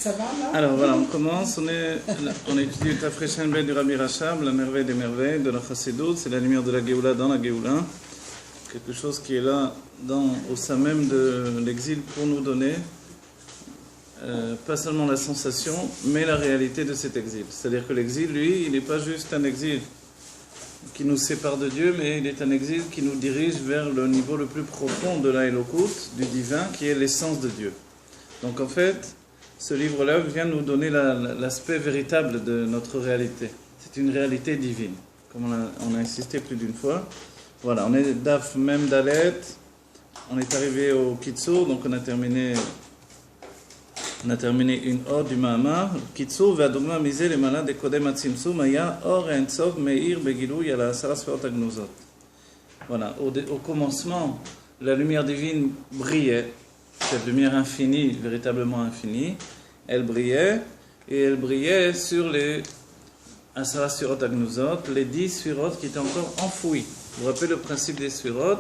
Ça va là? Alors voilà, on commence, on étudie le Tafrechen Ben du Rabbi Rachab, la merveille des merveilles de la Chassidut, c'est la lumière de la Géoula dans la Géoula, quelque chose qui est là au sein même de l'exil pour nous donner pas seulement la sensation, mais la réalité de cet exil. C'est-à-dire que l'exil, lui, il n'est pas juste un exil qui nous sépare de Dieu, mais il est un exil qui nous dirige vers le niveau le plus profond de la Elokut, du divin, qui est l'essence de Dieu. Donc en fait, ce livre-là vient nous donner l'aspect véritable de notre réalité. C'est une réalité divine, comme on a insisté plus d'une fois. Voilà, on est Daf Mem Dalet, on est arrivé au Kitsour, donc on a terminé une ode du Mahamar. Kitsour ve'adogma misé les malades de Kodem Atzimtzum aya or ein sof meir begilou yala asara sferot hagnuzot. Voilà, au commencement, la lumière divine brillait, cette lumière infinie, véritablement infinie, elle brillait, et elle brillait sur les asara sferot hagnuzot, les 10 sferot qui étaient encore enfouis. Vous vous rappelez le principe des sferot,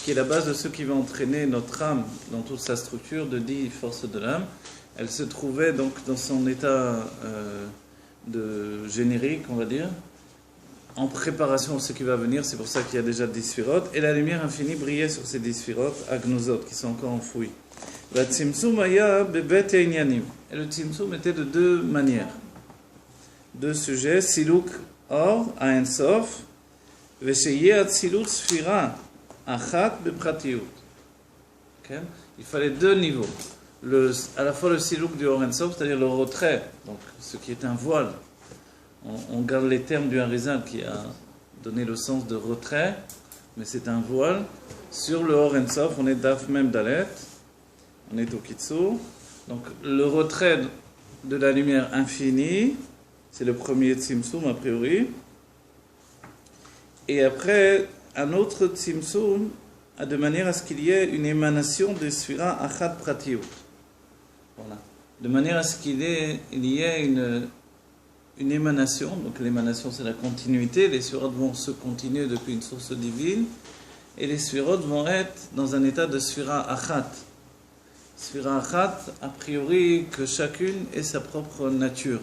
qui est la base de ce qui va entraîner notre âme dans toute sa structure de 10 forces de l'âme. Elle se trouvait donc dans son état de générique, on va dire, en préparation à ce qui va venir. C'est pour ça qu'il y a déjà 10 sphirotes. Et la lumière infinie brillait sur ces 10 sphirotes, agnozot, qui sont encore enfouis. La tzimtzum aya bebet inyanim. Et le tzimtzum était de deux manières. Deux sujets, siluk or, a ensof, vesheye atzilut sphira, achat bepratiyut. Il fallait deux niveaux. À la fois le silouk du Horensof, c'est-à-dire le retrait, donc ce qui est un voile. On garde les termes du Harizal qui a donné le sens de retrait, mais c'est un voile. Sur le Horensof, on est Daf Mem Dalet, on est au Kitsour. Donc le retrait de la lumière infinie, c'est le premier Tzimtzum a priori. Et après, un autre Tzimtzum, de manière à ce qu'il y ait une émanation de Sphira Achat Pratiyut. Voilà. De manière à ce qu'il y ait une émanation. Donc l'émanation, c'est la continuité. Les sphirotes vont se continuer depuis une source divine. Et les sphirotes vont être dans un état de Sphira Achat. Sphira Achat, a priori, que chacune ait sa propre nature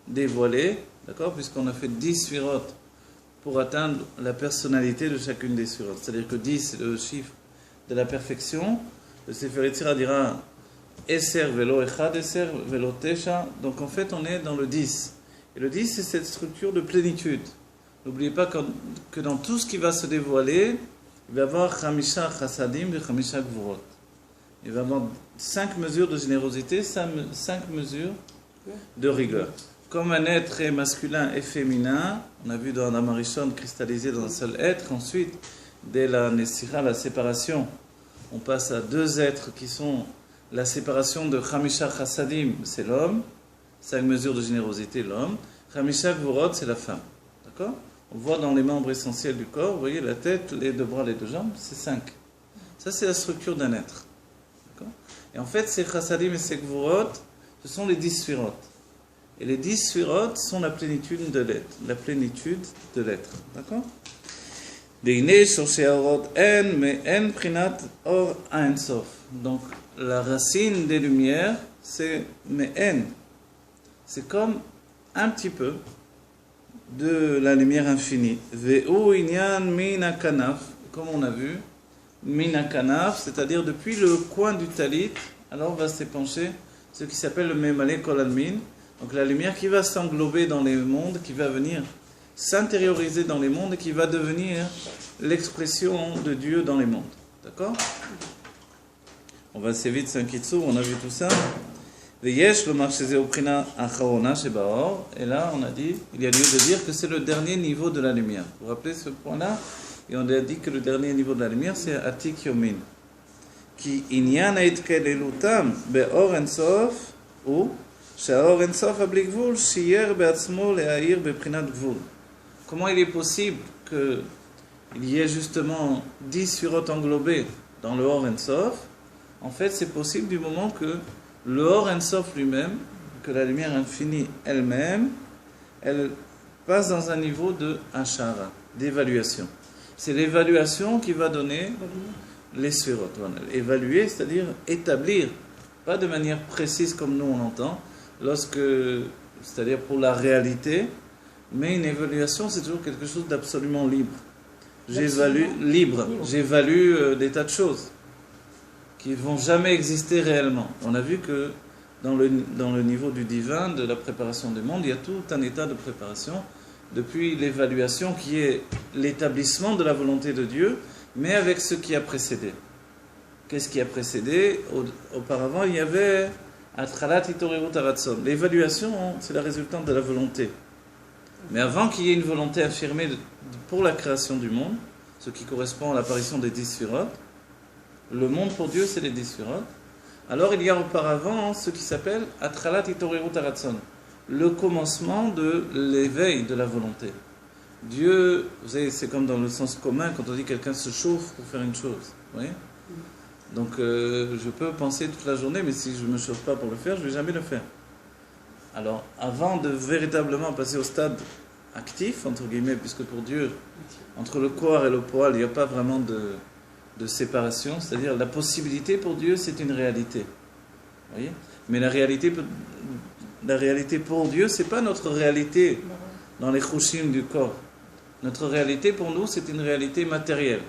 dévoilée. D'accord ? Puisqu'on a fait 10 sphirotes pour atteindre la personnalité de chacune des sphirotes. C'est-à-dire que 10, c'est le chiffre de la perfection. Le Sefer Yetzirah dira Eser velo echad eser velo tesha. Donc en fait, on est dans le 10. Et le 10, c'est cette structure de plénitude. N'oubliez pas que dans tout ce qui va se dévoiler, il va y avoir Chamisha Chassadim et Chamisha Gvurot. Il va y avoir 5 mesures de générosité, 5 mesures de rigueur. Comme un être est masculin et féminin, on a vu dans la Marishon cristallisé dans un seul être. Ensuite, dès la Nessira, la séparation, on passe à 2 êtres qui sont la séparation de Chamisha Chassadim, c'est l'homme, 5 mesures de générosité, l'homme. Chamisha Gvurot, c'est la femme. D'accord ? On voit dans les membres essentiels du corps, vous voyez la tête, les 2 bras, les 2 jambes, c'est 5. Ça, c'est la structure d'un être. D'accord ? Et en fait, ces Chassadim et ces Gvurot, ce sont les 10 sphirotes. Et les 10 sphirotes sont la plénitude de l'être. La plénitude de l'être. D'accord ? Donc, la racine des lumières, c'est Me'en. C'est comme un petit peu de la lumière infinie. Ve'u inyan mina kanaf, comme on a vu, mina kanaf, c'est-à-dire depuis le coin du talit, alors va s'épancher ce qui s'appelle le Memale Kol Almin. Donc la lumière qui va s'englober dans les mondes, qui va venir s'intérioriser dans les mondes et qui va devenir l'expression de Dieu dans les mondes. D'accord ? On va assez vite, c'est un Kitsour, on a vu tout ça. Et là, on a dit, il y a lieu de dire que c'est le dernier niveau de la lumière. Vous vous rappelez ce point-là ? Et on a dit que le dernier niveau de la lumière, c'est Atik Yomin. Qui inyan aitkelelutam be'or ensof ou שהאור אינסוף הבלי גבול שייר בעצמו להאיר בבחינת גבול. Comment il est possible qu'il y ait justement 10 sphirotes englobées dans le Or Ensof? En fait, c'est possible du moment que le Or Ensof lui-même, que la lumière infinie elle-même, elle passe dans un niveau de Hashara, d'évaluation. C'est l'évaluation qui va donner les sphirotes. Voilà. Évaluer, c'est-à-dire établir pas de manière précise comme nous on l'entend, c'est-à-dire pour la réalité, mais une évaluation c'est toujours quelque chose d'absolument libre. J'évalue des tas de choses qui ne vont jamais exister réellement. On a vu que dans le niveau du divin, de la préparation du monde, il y a tout un état de préparation, depuis l'évaluation qui est l'établissement de la volonté de Dieu, mais avec ce qui a précédé. Qu'est-ce qui a précédé? Auparavant, il y avait Atralat Itorerut Aratson. L'évaluation, c'est la résultante de la volonté. Mais avant qu'il y ait une volonté affirmée pour la création du monde, ce qui correspond à l'apparition des 10 Sphirot, le monde pour Dieu, c'est les 10 Sphirot. Alors il y a auparavant ce qui s'appelle Atralat Itorerut Aratson, le commencement de l'éveil de la volonté. Dieu, vous savez, c'est comme dans le sens commun quand on dit quelqu'un se chauffe pour faire une chose. Vous voyez? Donc je peux penser toute la journée, mais si je ne me chauffe pas pour le faire, je ne vais jamais le faire. Alors avant de véritablement passer au stade actif, entre guillemets, puisque pour Dieu, entre le corps et le poil, il n'y a pas vraiment de séparation, c'est-à-dire la possibilité pour Dieu, c'est une réalité. Vous voyez? Mais la réalité pour Dieu, ce n'est pas notre réalité dans les chouchim du corps. Notre réalité pour nous, c'est une réalité matérielle.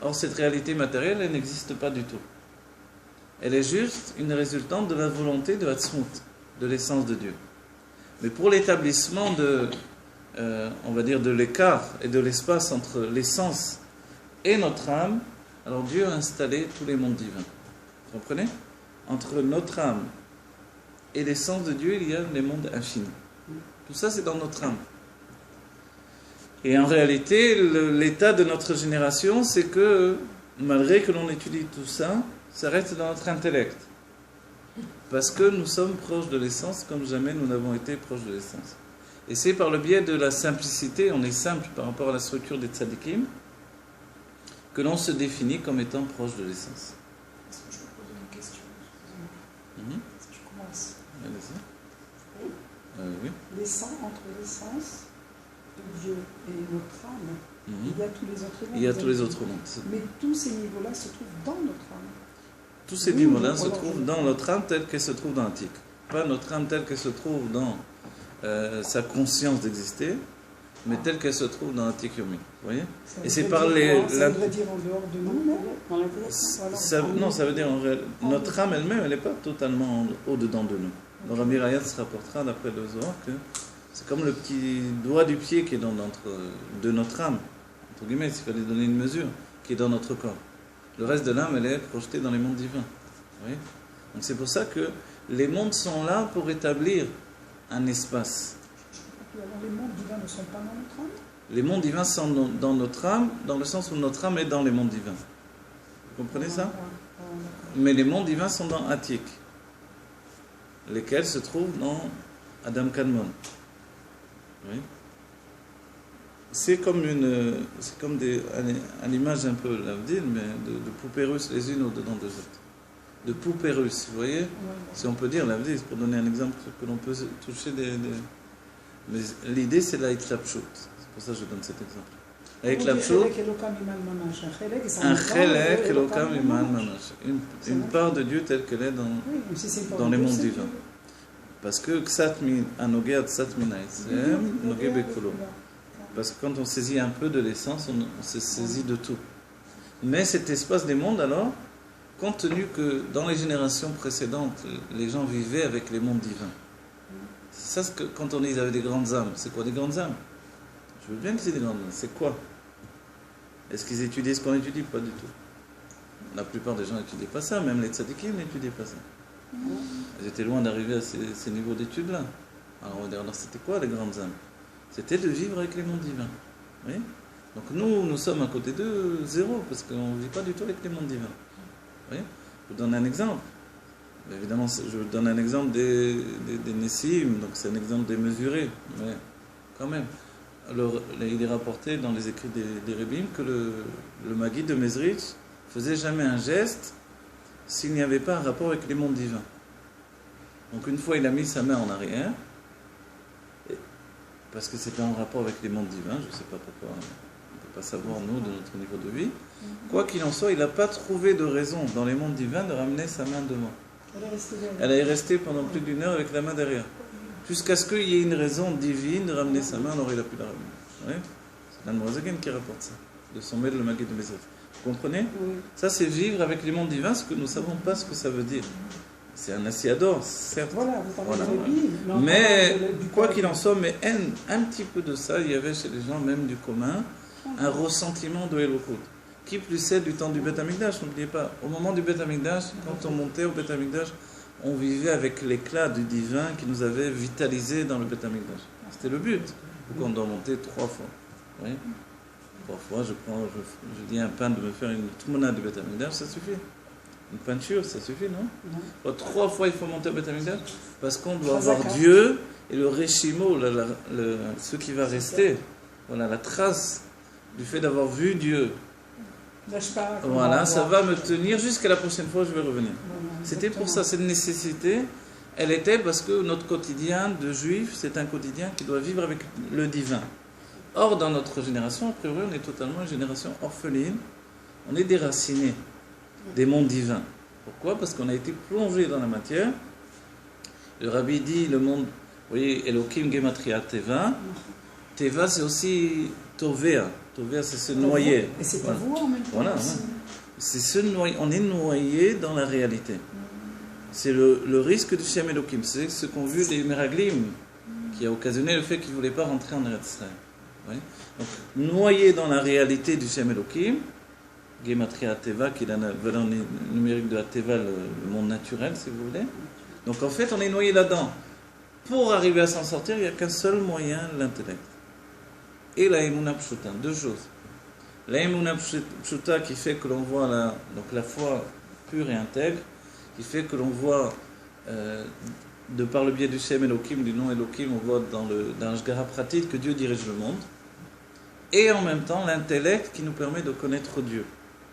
Or, cette réalité matérielle, elle n'existe pas du tout. Elle est juste une résultante de la volonté de Hatzmut, de l'essence de Dieu. Mais pour l'établissement on va dire, de l'écart et de l'espace entre l'essence et notre âme, alors Dieu a installé tous les mondes divins. Vous comprenez? Entre notre âme et l'essence de Dieu, il y a les mondes infinis. Tout ça, c'est dans notre âme. Et en réalité, l'état de notre génération, c'est que, malgré que l'on étudie tout ça, ça reste dans notre intellect. Parce que nous sommes proches de l'essence comme jamais nous n'avons été proches de l'essence. Et c'est par le biais de la simplicité, on est simple par rapport à la structure des tzadikim, que l'on se définit comme étant proche de l'essence. Est-ce que je peux poser une question? Est-ce que je commence? Allez-y. Oui. Entre l'essence de Dieu et notre âme, il y a tous les autres mondes. Il y a tous les autres mondes. Mais tous ces niveaux-là se trouvent dans notre âme. Tous ces niveaux-là se trouvent dans notre âme telle qu'elle se trouve dans l'antique. Pas notre âme telle qu'elle se trouve dans sa conscience d'exister, mais telle qu'elle se trouve dans l'antique yomi. Vous voyez? Et c'est par les... Ça veut dire en dehors de nous, non, ça veut dire notre âme elle-même, elle n'est pas totalement au-dedans de nous. Le Rabbi Rayat se rapportera d'après le Zohar que c'est comme le petit doigt du pied qui est de notre âme, entre guillemets, s'il fallait donner une mesure, qui est dans notre corps. Le reste de l'âme, elle est projetée dans les mondes divins. Vous voyez? Donc c'est pour ça que les mondes sont là pour établir un espace. Alors les mondes divins ne sont pas dans notre âme? Les mondes divins sont dans notre âme, dans le sens où notre âme est dans les mondes divins. Vous comprenez ça? Mais les mondes divins sont dans Atik, lesquels se trouvent dans Adam Kadmon. Oui. C'est comme à l'image un peu l'Avdil, mais de poupées russes les unes au-dedans des autres. De poupées russes, vous voyez? Si on peut dire l'Avdil, pour donner un exemple que l'on peut toucher mais l'idée c'est la Itlapshut. C'est pour ça que je donne cet exemple. La Itlapshut, un Chelek Elokam Iman Mamash. Une part de Dieu telle qu'elle est dans les mondes divins. Parce que Ksat Min Anogea Ksat Min Haïsem Nogé Bekolo. Parce que quand on saisit un peu de l'essence, on se saisit de tout. Mais cet espace des mondes, alors, compte tenu que dans les générations précédentes, les gens vivaient avec les mondes divins. C'est ça, quand on dit qu'ils avaient des grandes âmes. C'est quoi des grandes âmes? Je veux bien qu'ils aient des grandes âmes. C'est quoi? Est-ce qu'ils étudiaient ce qu'on étudie? Pas du tout. La plupart des gens n'étudiaient pas ça. Même les tzadikim n'étudiaient pas ça. Ils étaient loin d'arriver à ces niveaux d'études-là. Alors on va dire, alors c'était quoi les grandes âmes? C'était de vivre avec les mondes divins. Oui. Donc nous sommes à côté d'eux zéro, parce qu'on ne vit pas du tout avec les mondes divins. Oui. Je vous donne un exemple. Évidemment, je vous donne un exemple des Nessim, donc c'est un exemple démesuré, mais quand même. Alors, il est rapporté dans les écrits des Rebim que le Maguide de Mezrich faisait jamais un geste s'il n'y avait pas un rapport avec les mondes divins. Donc une fois, il a mis sa main en arrière, parce que c'était en rapport avec les mondes divins, je ne sais pas pourquoi, on ne peut pas savoir nous de notre niveau de vie. Quoi qu'il en soit, il n'a pas trouvé de raison dans les mondes divins de ramener sa main devant. Elle est restée pendant plus d'1 heure avec la main derrière. Jusqu'à ce qu'il y ait une raison divine de ramener sa main, alors il a pu la ramener. Ouais. C'est l'Anne qui rapporte ça, de son maître le Maguet de Mézef. Vous comprenez? Oui. Ça, c'est vivre avec les mondes divins, ce que nous ne savons pas ce que ça veut dire. C'est un assiador, certes. Voilà, vous parlez Voilà. de Bible, Mais, du quoi corps. qu'il en soit, mais un petit peu de ça, il y avait chez les gens, même du commun, un ressentiment de Elokut. Qui plus est du temps du Beth Amikdash, n'oubliez pas. Au moment du Beth Amikdash, quand on montait au Beth Amikdash, on vivait avec l'éclat du divin qui nous avait vitalisé dans le Beth Amikdash. C'était le but. Donc on doit monter 3 fois. Oui. 3 fois, je dis à un peintre de me faire une tmouna du Beth Amikdash, ça suffit. Une peinture, ça suffit, non? Non. 3 fois il faut monter au Beth Amikdash parce qu'on doit Chazaka. avoir Dieu et le Réchimo, ce qui va rester. Voilà, la trace du fait d'avoir vu Dieu. L'ashpa, Voilà, ça voir. va me tenir jusqu'à la prochaine fois où je vais revenir. Voilà, C'était pour exactement. ça, cette nécessité, elle était parce que notre quotidien de juif, c'est un quotidien qui doit vivre avec le divin. Or, dans notre génération, a priori, on est totalement une génération orpheline. On est déraciné des mondes divins. Pourquoi? Parce qu'on a été plongé dans la matière. Le rabbi dit le monde, vous voyez, Elohim Gematria Teva. Teva, c'est aussi Tovea. Tovea, c'est se noyer. Et c'est Voilà. à vous en même temps. Voilà, aussi. ouais. C'est se noyer. On est noyé dans la réalité. C'est le risque du Shem Elohim. C'est ce qu'ont vu les Meraglim, qui a occasionné le fait qu'ils ne voulaient pas rentrer en Eretz Israël. Oui. Donc, noyé dans la réalité du Shem Elohim, Gematria Teva, qui est la valeur numérique de la Teva, le monde naturel, si vous voulez. Donc en fait, on est noyé là-dedans. Pour arriver à s'en sortir, il n'y a qu'un seul moyen, l'intellect. Et la Emunah Pshuta, 2 choses. La Emunah Pshuta qui fait que l'on voit donc la foi pure et intègre, qui fait que l'on voit, de par le biais du Shem Elohim, du nom Elohim, on voit dans le Shgara pratique que Dieu dirige le monde. Et en même temps, l'intellect qui nous permet de connaître Dieu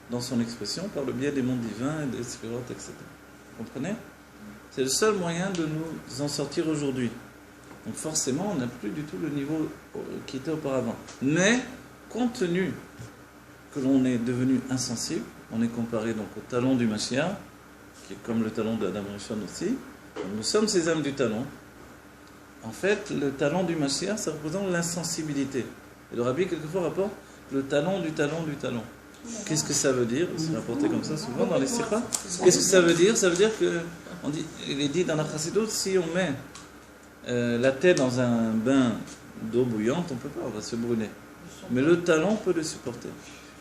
dans son expression par le biais des mondes divins, et des sphirotes, etc. Vous comprenez? C'est le seul moyen de nous en sortir aujourd'hui. Donc forcément, on n'a plus du tout le niveau qui était auparavant. Mais, compte tenu que l'on est devenu insensible, on est comparé donc au talon du Mashiach, qui est comme le talon de Adam Rishon aussi. Donc, nous sommes ces âmes du talon. En fait, le talon du Mashiach, ça représente l'insensibilité. Et le Rabbi, quelquefois, rapporte le talon du talon du talon. Qu'est-ce que ça veut dire? C'est rapporté comme ça souvent dans les sikhas. Qu'est-ce que ça veut dire? Ça veut dire que, il est dit dans la Chassidut, si on met la tête dans un bain d'eau bouillante, on ne peut pas, on va se brûler. Mais le talon peut le supporter.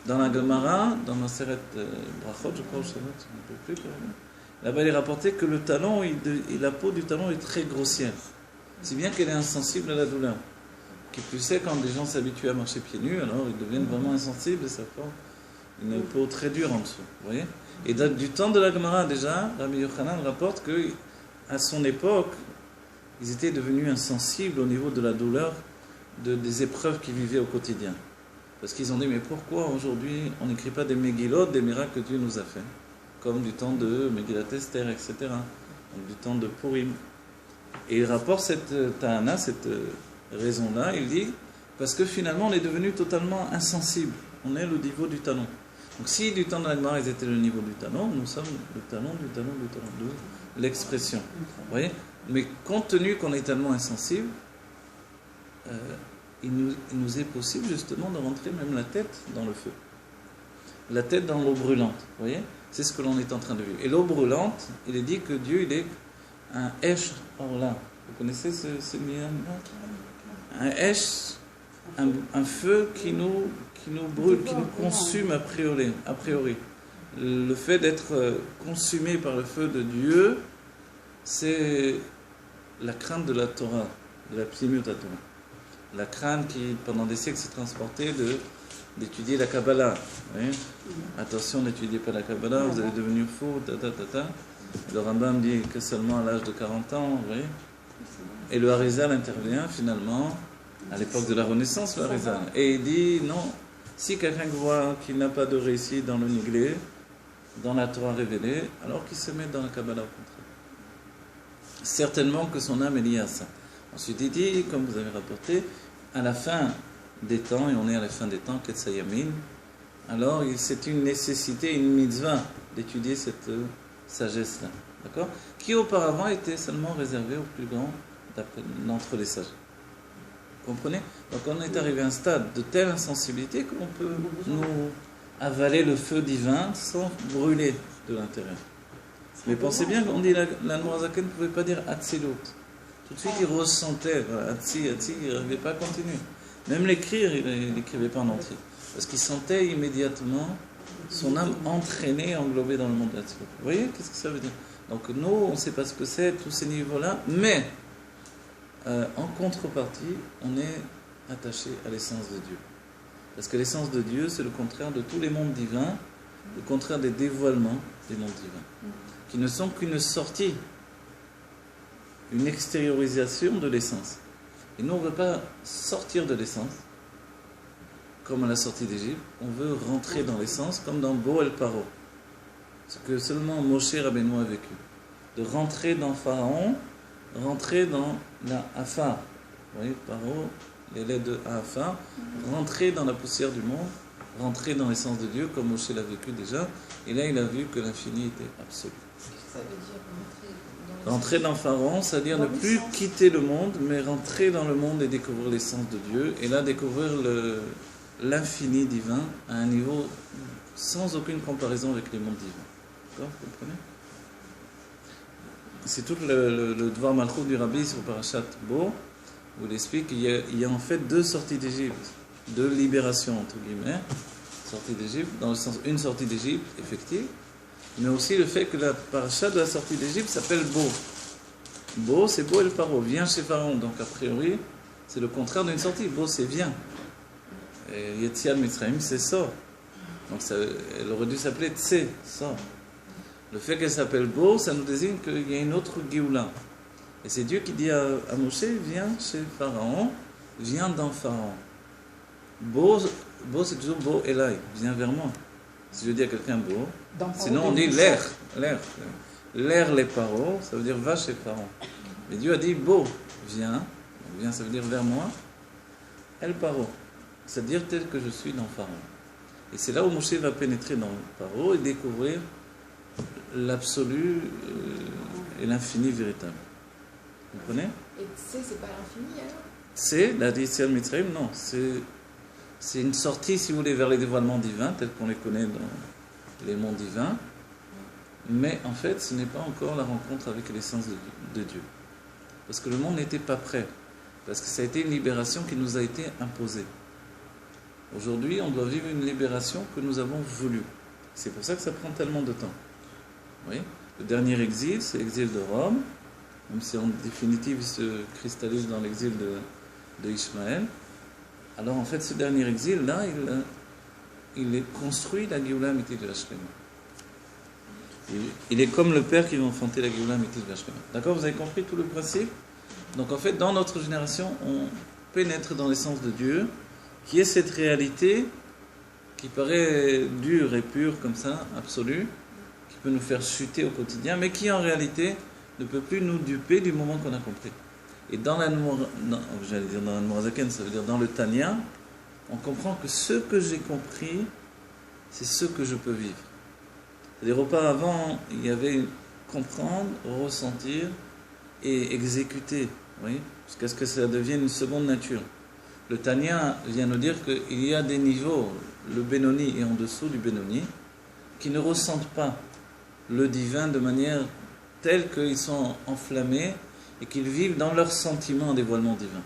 Dans la Gemara, dans la Seret Brachot, je crois, je ne peux plus, là-bas il est rapporté que le talon, la peau du talon est très grossière. Si bien qu'elle est insensible à la douleur. Qui plus est, quand les gens s'habituent à marcher pieds nus, alors ils deviennent vraiment insensibles et ça forme une peau très dure en dessous. Vous voyez? Et du temps de la Gemara, déjà, Rabbi Yochanan rapporte qu'à son époque, ils étaient devenus insensibles au niveau de la douleur des épreuves qu'ils vivaient au quotidien. Parce qu'ils ont dit, mais pourquoi aujourd'hui on n'écrit pas des Megillot, des miracles que Dieu nous a fait, comme du temps de Megillat Esther, etc., donc du temps de Purim. Et il rapporte cette ta'ana, cette raison-là, il dit, parce que finalement on est devenu totalement insensible, on est au niveau du talon. Donc si du temps de la Gemara ils étaient le niveau du talon, nous sommes le talon du talon du talon, de l'expression. Vous voyez? Mais compte tenu qu'on est tellement insensible, il nous est possible justement de rentrer même la tête dans le feu. La tête dans l'eau brûlante, vous voyez? C'est ce que l'on est en train de vivre. Et l'eau brûlante, il est dit que Dieu, il est un Esh Orla. Vous connaissez ce lien-là? Un Esh, un feu qui nous brûle, qui nous consume a priori. Le fait d'être consumé par le feu de Dieu, c'est la crainte de la Torah, de la Pnimiut Torah. La crainte qui, pendant des siècles, s'est transportée d'étudier la Kabbalah. Attention, n'étudiez pas la Kabbalah, vous allez devenir fou, Le Rambam dit que seulement à l'âge de 40 ans, vous voyez. Et le Harizal intervient finalement, à l'époque de la Renaissance, le Harizal. Et il dit, non, si quelqu'un voit qu'il n'a pas de réussite dans le Niglé, dans la Torah révélée, alors qu'il se met dans la Kabbalah au contraire. Certainement que son âme est liée à ça. Ensuite, il dit, comme vous avez rapporté, à la fin des temps, et on est à la fin des temps, Ketsayamin, alors c'est une nécessité, une mitzvah d'étudier sagesse-là, d'accord, qui auparavant était seulement réservée aux plus grands d'entre les sages. Vous comprenez? Donc on est arrivé à un stade de telle insensibilité qu'on peut nous avaler le feu divin sans brûler de l'intérieur. Mais pensez bien qu'on dit l'Admorazaken ne pouvait pas dire Atzilut. Tout de suite il ressentait Atzi, il n'arrivait pas à continuer. Même l'écrire, il n'écrivait pas en entier. Parce qu'il sentait immédiatement son âme entraînée, englobée dans le monde de l'Atzilut. Vous voyez, qu'est-ce que ça veut dire? Donc nous, on ne sait pas ce que c'est, tous ces niveaux-là, mais en contrepartie, on est attaché à l'essence de Dieu. Parce que l'essence de Dieu, c'est le contraire de tous les mondes divins, le contraire des dévoilements des mondes divins, qui ne sont qu'une sortie, une extériorisation de l'essence. Et nous, on ne veut pas sortir de l'essence, comme à la sortie d'Égypte, on veut rentrer dans l'essence, comme dans Bo El Paro. Ce que seulement Moshe Rabbeinu a vécu. De rentrer dans Pharaon, rentrer dans la Afar. Vous voyez, Paro, les lettres de Afar, rentrer dans la poussière du monde, rentrer dans l'essence de Dieu, comme Moshe l'a vécu déjà. Et là, il a vu que l'infini était absolu. Ça veut dire rentrer dans Pharaon, c'est-à-dire ne plus quitter le monde, mais rentrer dans le monde et découvrir l'essence de Dieu. Et là, découvrir l'infini divin à un niveau sans aucune comparaison avec les mondes divins. D'accord, vous comprenez? C'est tout le Dvar Malchut du Rabbi sur Parashat Bo, où il explique qu'il y a en fait deux sorties d'Égypte, deux libérations entre guillemets, sortie d'Égypte, dans le sens une sortie d'Égypte effective, mais aussi le fait que la parasha de la sortie d'Égypte s'appelle Bo. Bo, c'est Bo El Paro, viens chez Pharaon. Donc a priori, c'est le contraire d'une sortie. Bo, c'est viens. Et Yetziat Mitzrayim, c'est sort. Donc elle aurait dû s'appeler Tse, sort. Le fait qu'elle s'appelle Bo, ça nous désigne qu'il y a une autre Géoula. Et c'est Dieu qui dit à Moshe, viens chez Pharaon, viens dans Pharaon. Bo c'est toujours Bo Elai, viens vers moi. Si je dis à quelqu'un Bo, sinon on dit l'air, les paro, ça veut dire va chez Pharaon. Mais Dieu a dit Bo, viens, ça veut dire vers moi, El Paro, c'est-à-dire tel que je suis dans Pharaon. Et c'est là où Moshe va pénétrer dans Paro et découvrir l'absolu et l'infini véritable. Vous comprenez? Et c'est pas l'infini alors? C'est la Yetziat Mitzrayim, non, c'est une sortie, si vous voulez, vers les dévoilements divins, tels qu'on les connaît dans les mondes divins. Mais en fait, ce n'est pas encore la rencontre avec l'essence de Dieu. Parce que le monde n'était pas prêt. Parce que ça a été une libération qui nous a été imposée. Aujourd'hui, on doit vivre une libération que nous avons voulu. C'est pour ça que ça prend tellement de temps. Oui. Le dernier exil, c'est l'exil de Rome, même si en définitive il se cristallise dans l'exil de Ishmaël. Alors en fait, ce dernier exil-là, il est construit la Géoula Amitית de Hashem. Il est comme le père qui va enfanter la Géoula Amitית de Hashem. D'accord? Vous avez compris tout le principe? Donc en fait, dans notre génération, on pénètre dans l'essence de Dieu, qui est cette réalité qui paraît dure et pure comme ça, absolue, qui peut nous faire chuter au quotidien, mais qui en réalité ne peut plus nous duper du moment qu'on a compris. Et dans l'Admorazaken, ça veut dire dans le Tanya, on comprend que ce que j'ai compris, c'est ce que je peux vivre. C'est-à-dire auparavant, il y avait comprendre, ressentir et exécuter, oui, jusqu'à ce que ça devienne une seconde nature. Le Tanya vient nous dire qu'il y a des niveaux, le Benoni est en dessous du Benoni, qui ne ressentent pas le divin de manière telle qu'ils sont enflammés et qu'ils vivent dans leur sentiment en dévoilement divin.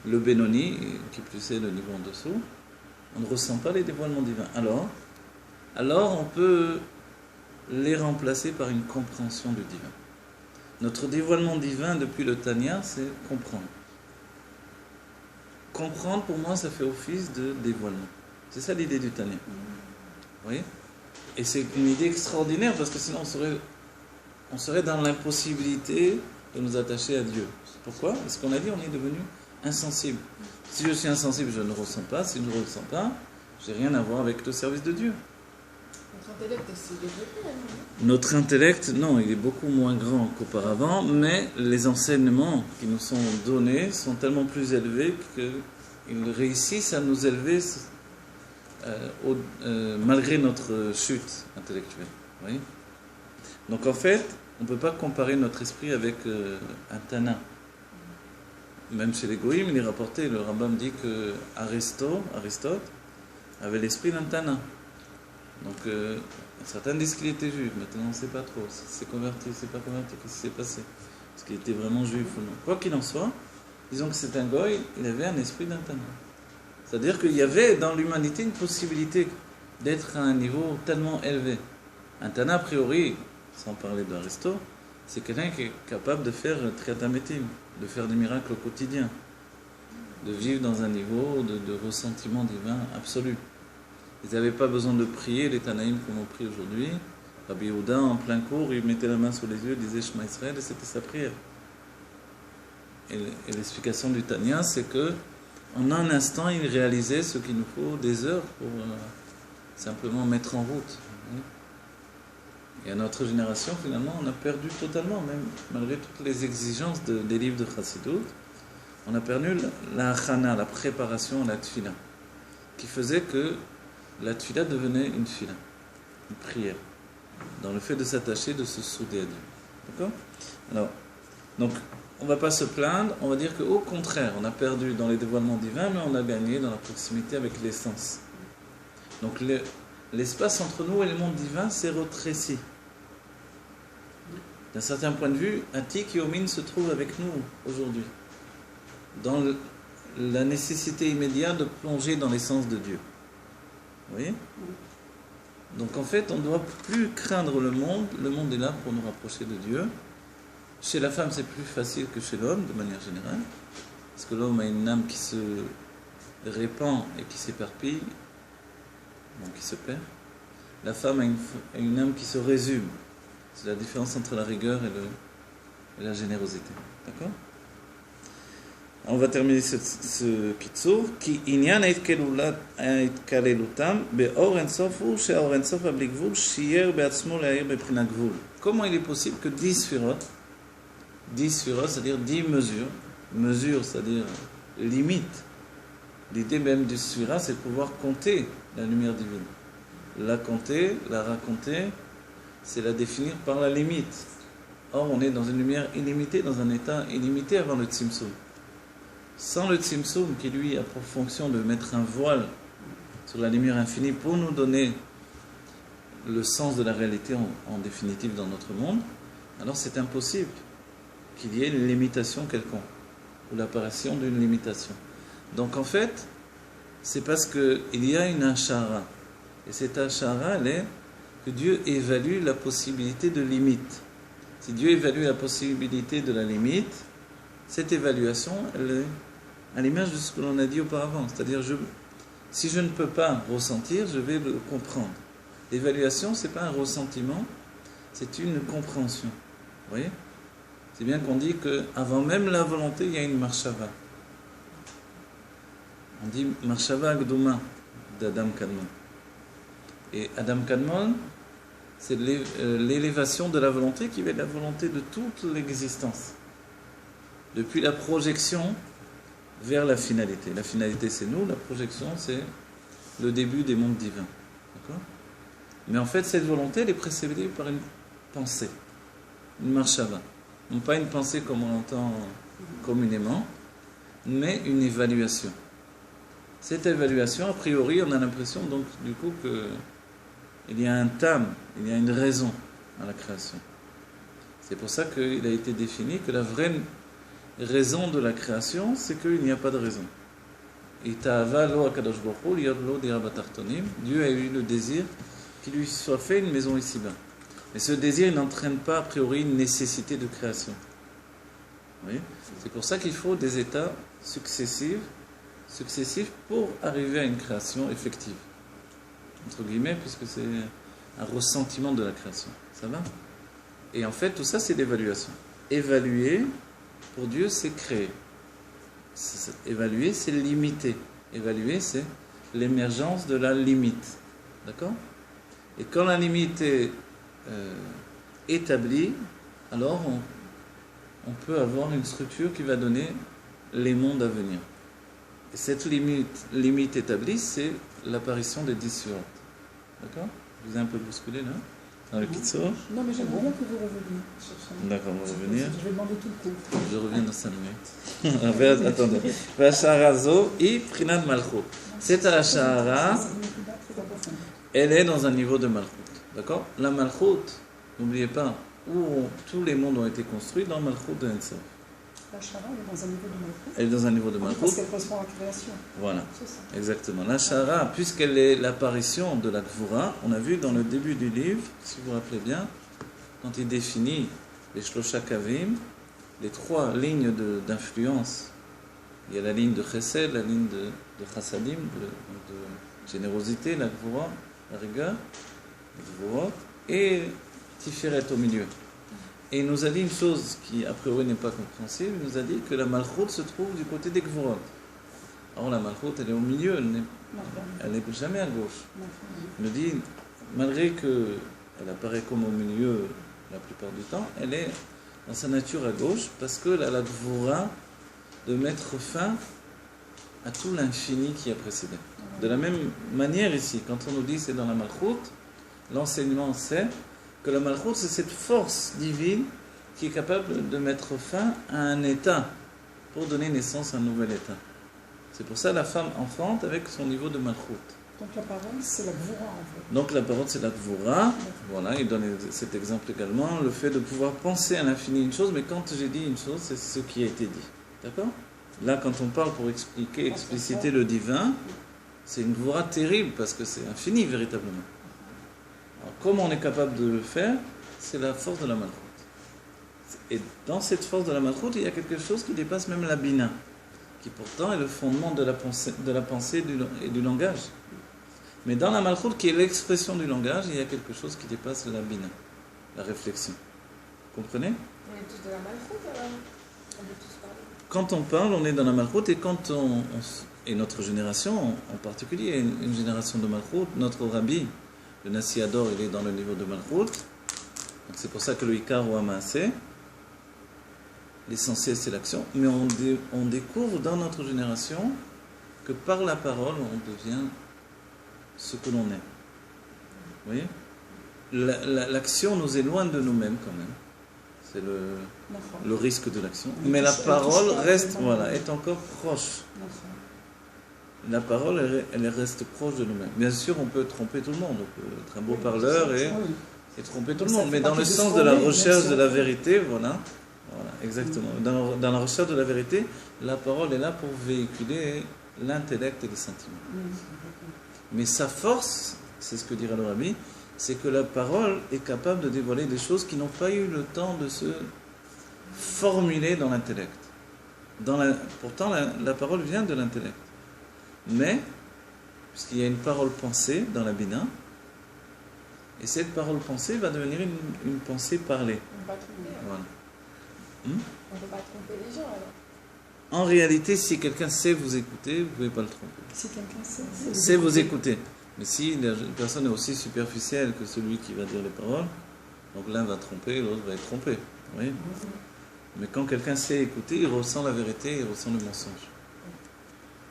Le Benoni, qui plus est le niveau en dessous, on ne ressent pas les dévoilements divins. Alors on peut les remplacer par une compréhension du divin. Notre dévoilement divin depuis le Tanya, c'est comprendre. Comprendre, pour moi, ça fait office de dévoilement. C'est ça l'idée du Tanya. Vous voyez? Et c'est une idée extraordinaire, parce que sinon on serait dans l'impossibilité de nous attacher à Dieu. Pourquoi? Parce qu'on a dit, on est devenu insensible. Si je suis insensible, je ne ressens pas. Si je ne ressens pas, je n'ai rien à voir avec le service de Dieu. Notre intellect s'est développé, non? Notre intellect, non, il est beaucoup moins grand qu'auparavant, mais les enseignements qui nous sont donnés sont tellement plus élevés qu'ils réussissent à nous élever malgré notre chute intellectuelle. Vous voyez? Donc en fait, on ne peut pas comparer notre esprit avec un Tana. Même chez les Goïm, il est rapporté, le Rambam dit que Aristote avait l'esprit d'un Tana. Donc certains disent qu'il était juif, maintenant on ne sait pas trop. Si c'est converti, c'est pas converti, qu'est-ce qui s'est passé? Est-ce qu'il était vraiment juif ou non? Quoi qu'il en soit, disons que c'est un Goï, il avait un esprit d'un Tana. C'est-à-dire qu'il y avait dans l'humanité une possibilité d'être à un niveau tellement élevé. Un Tana, a priori, sans parler d'Aristote, c'est quelqu'un qui est capable de faire triatamétim, de faire des miracles au quotidien, de vivre dans un niveau de ressentiment divin absolu. Ils n'avaient pas besoin de prier, les Tanaïm comme on prie aujourd'hui. Rabbi Yehuda, en plein cours, il mettait la main sur les yeux, il disait Shema Israël, et c'était sa prière. Et l'explication du Tanya, c'est que en un instant, il réalisait ce qu'il nous faut des heures pour simplement mettre en route. Et à notre génération, finalement, on a perdu totalement, même malgré toutes les exigences des livres de Chassidut, on a perdu la chana, la préparation à la tfila, qui faisait que la tfila devenait une tfila, une prière, dans le fait de s'attacher, de se souder à Dieu. D'accord? Alors, donc, on ne va pas se plaindre, on va dire qu'au contraire, on a perdu dans les dévoilements divins, mais on a gagné dans la proximité avec l'essence. Donc, l'espace entre nous et le monde divin s'est retréci. D'un certain point de vue, Atik et Omin se trouvent avec nous aujourd'hui, dans la nécessité immédiate de plonger dans l'essence de Dieu. Vous voyez? Donc en fait, on ne doit plus craindre le monde est là pour nous rapprocher de Dieu. Chez la femme, c'est plus facile que chez l'homme, de manière générale, parce que l'homme a une âme qui se répand et qui s'éparpille, donc qui se perd. La femme a une âme qui se résume. C'est la différence entre la rigueur et la générosité. D'accord? On va terminer ce kitsur. Ki inyan aitkalelutam be'or ensof hu she'or ensof bli gvul shiyer be'atzmo le'ayir bepchina gvul. Comment il est possible que 10 sphirot, c'est-à-dire 10 mesures, c'est-à-dire limite. L'idée même du sphira, c'est de pouvoir compter la lumière divine. La compter, la raconter, c'est la définir par la limite. Or, on est dans une lumière illimitée, dans un état illimité avant le Tzimtzum. Sans le Tzimtzum, qui lui a pour fonction de mettre un voile sur la lumière infinie pour nous donner le sens de la réalité en définitive dans notre monde, alors c'est impossible qu'il y ait une limitation quelconque, ou l'apparition d'une limitation. Donc en fait, c'est parce qu'il y a une ashara. Et cette ashara, elle est que Dieu évalue la possibilité de limite. Si Dieu évalue la possibilité de la limite, cette évaluation, elle est à l'image de ce que l'on a dit auparavant. C'est-à-dire, si je ne peux pas ressentir, je vais le comprendre. L'évaluation, ce n'est pas un ressentiment, c'est une compréhension. Vous voyez? C'est bien qu'on dit qu'avant même la volonté, il y a une marshava. On dit marshava agduma d'Adam Kadmon. Et Adam Kadmon, c'est l'élévation de la volonté qui va être la volonté de toute l'existence. Depuis la projection vers la finalité. La finalité, c'est nous, la projection, c'est le début des mondes divins. D'accord? Mais en fait, cette volonté, elle est précédée par une pensée, une marshava. Non pas une pensée comme on l'entend communément, mais une évaluation. Cette évaluation, a priori, on a l'impression donc du coup qu'il y a un tam, il y a une raison à la création. C'est pour ça qu'il a été défini que la vraie raison de la création, c'est qu'il n'y a pas de raison. Dieu a eu le désir qu'il lui soit fait une maison ici-bas. Mais ce désir n'entraîne pas a priori une nécessité de création. Vous voyez? C'est pour ça qu'il faut des états successifs pour arriver à une création effective. Entre guillemets, puisque c'est un ressentiment de la création. Ça va? Et en fait, tout ça, c'est l'évaluation. Évaluer, pour Dieu, c'est créer. Évaluer, c'est limiter. Évaluer, c'est l'émergence de la limite. D'accord? Et quand la limite est établie, alors on peut avoir une structure qui va donner les mondes à venir. Et cette limite établie, c'est l'apparition des 10 suivantes. D'accord? Je vous ai un peu bousculé là. dans le Kitsour. Non, mais j'aimerais bien que vous reveniez sur ça. D'accord, on va revenir. Je vais demander tout le cours. Je reviens dans 5 minutes. Attendez. Vashara zo i prinat malchut. Cette Ashara, elle est dans un niveau de malchut. D'accord? La malchut, n'oubliez pas, où tous les mondes ont été construits dans malchut de Netzer. La Shara, elle est dans un niveau de malchut. Elle est dans un niveau de Parce malchut. qu'elle correspond à la création. Voilà, C'est ça. exactement. La Shara, puisqu'elle est l'apparition de la Gvura, on a vu dans le début du livre, si vous vous rappelez bien, quand il définit les Shlosha Kavim, les 3 lignes d'influence. Il y a la ligne de Chesed, la ligne de Chassadim, de générosité, la Gvura, la rigueur, la Gvurot, et Tiferet au milieu. Et il nous a dit une chose qui, a priori, n'est pas compréhensible. Il nous a dit que la Malchut se trouve du côté des Gvurot. Alors la Malchut, elle est au milieu, elle n'est jamais à gauche. Il nous dit, malgré qu'elle apparaît comme au milieu la plupart du temps, elle est dans sa nature à gauche, parce qu'elle a la Gvura de mettre fin à tout l'infini qui a précédé. De la même manière ici, quand on nous dit c'est dans la Malchut, l'enseignement c'est que la Malchut, c'est cette force divine qui est capable de mettre fin à un état pour donner naissance à un nouvel état. C'est pour ça la femme enfante avec son niveau de Malchut. Donc la parole, c'est la Gvura en fait. Donc la parole, c'est la Gvura. Voilà, il donne cet exemple également, le fait de pouvoir penser à l'infini une chose, mais quand j'ai dit une chose, c'est ce qui a été dit. D'accord? Là, quand on parle pour expliquer, expliciter le divin, c'est une Gvura terrible parce que c'est infini véritablement. Alors, comment on est capable de le faire? C'est la force de la Malchut. Et dans cette force de la Malchut, il y a quelque chose qui dépasse même la Bina, qui pourtant est le fondement de la pensée et du langage. Mais dans la Malchut, qui est l'expression du langage, il y a quelque chose qui dépasse la Bina, la réflexion. Vous comprenez? On est tous de la Malchut alors. On veut tous parler. Quand on parle, on est dans la Malchut, et quand et notre génération en particulier, une génération de Malchut, notre Rabbi, le Nassi Ador, il est dans le niveau de Malchut. Donc c'est pour ça que le Ikar ou Amaaseh, l'essentiel c'est l'action. Mais on découvre dans notre génération que par la parole, on devient ce que l'on est. Vous voyez? L'action nous éloigne de nous-mêmes quand même. C'est le risque de l'action. Mais la parole reste, voilà, est encore proche. La parole, elle reste proche de nous-mêmes. Bien sûr, on peut tromper tout le monde. On peut être un beau parleur et tromper tout le monde. Mais dans le sens de la recherche de la vérité, voilà, exactement. Dans la recherche de la vérité, la parole est là pour véhiculer l'intellect et les sentiments. Mais sa force, c'est ce que dira le Rabbi, c'est que la parole est capable de dévoiler des choses qui n'ont pas eu le temps de se formuler dans l'intellect. Pourtant, la parole vient de l'intellect. Mais, puisqu'il y a une parole pensée dans la Bina, et cette parole pensée va devenir une pensée parlée. On ne peut pas tromper. Voilà. On ne peut pas tromper les gens alors. En réalité, si quelqu'un sait vous écouter, vous ne pouvez pas le tromper. Si quelqu'un Sait vous écouter. Mais si la personne est aussi superficielle que celui qui va dire les paroles, donc l'un va tromper, l'autre va être trompé. Vous voyez? Mais quand quelqu'un sait écouter, il ressent la vérité, il ressent le mensonge.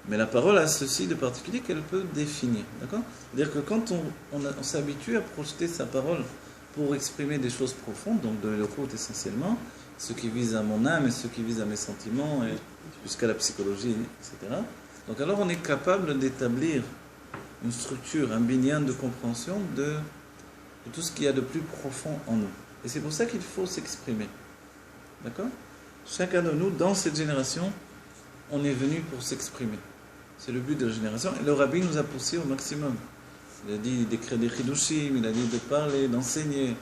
Mais la parole a ceci de particulier qu'elle peut définir. D'accord? C'est-à-dire que quand on s'habitue à projeter sa parole pour exprimer des choses profondes, donc de l'écoute essentiellement, ce qui vise à mon âme et ce qui vise à mes sentiments, et jusqu'à la psychologie, etc. Donc alors on est capable d'établir une structure, un binyan de compréhension de tout ce qu'il y a de plus profond en nous. Et c'est pour ça qu'il faut s'exprimer. D'accord? Chacun de nous, dans cette génération, on est venu pour s'exprimer. C'est le but de la génération. Et le Rabbi nous a poussé au maximum. Il a dit d'écrire des chidushim, il a dit de parler, d'enseigner.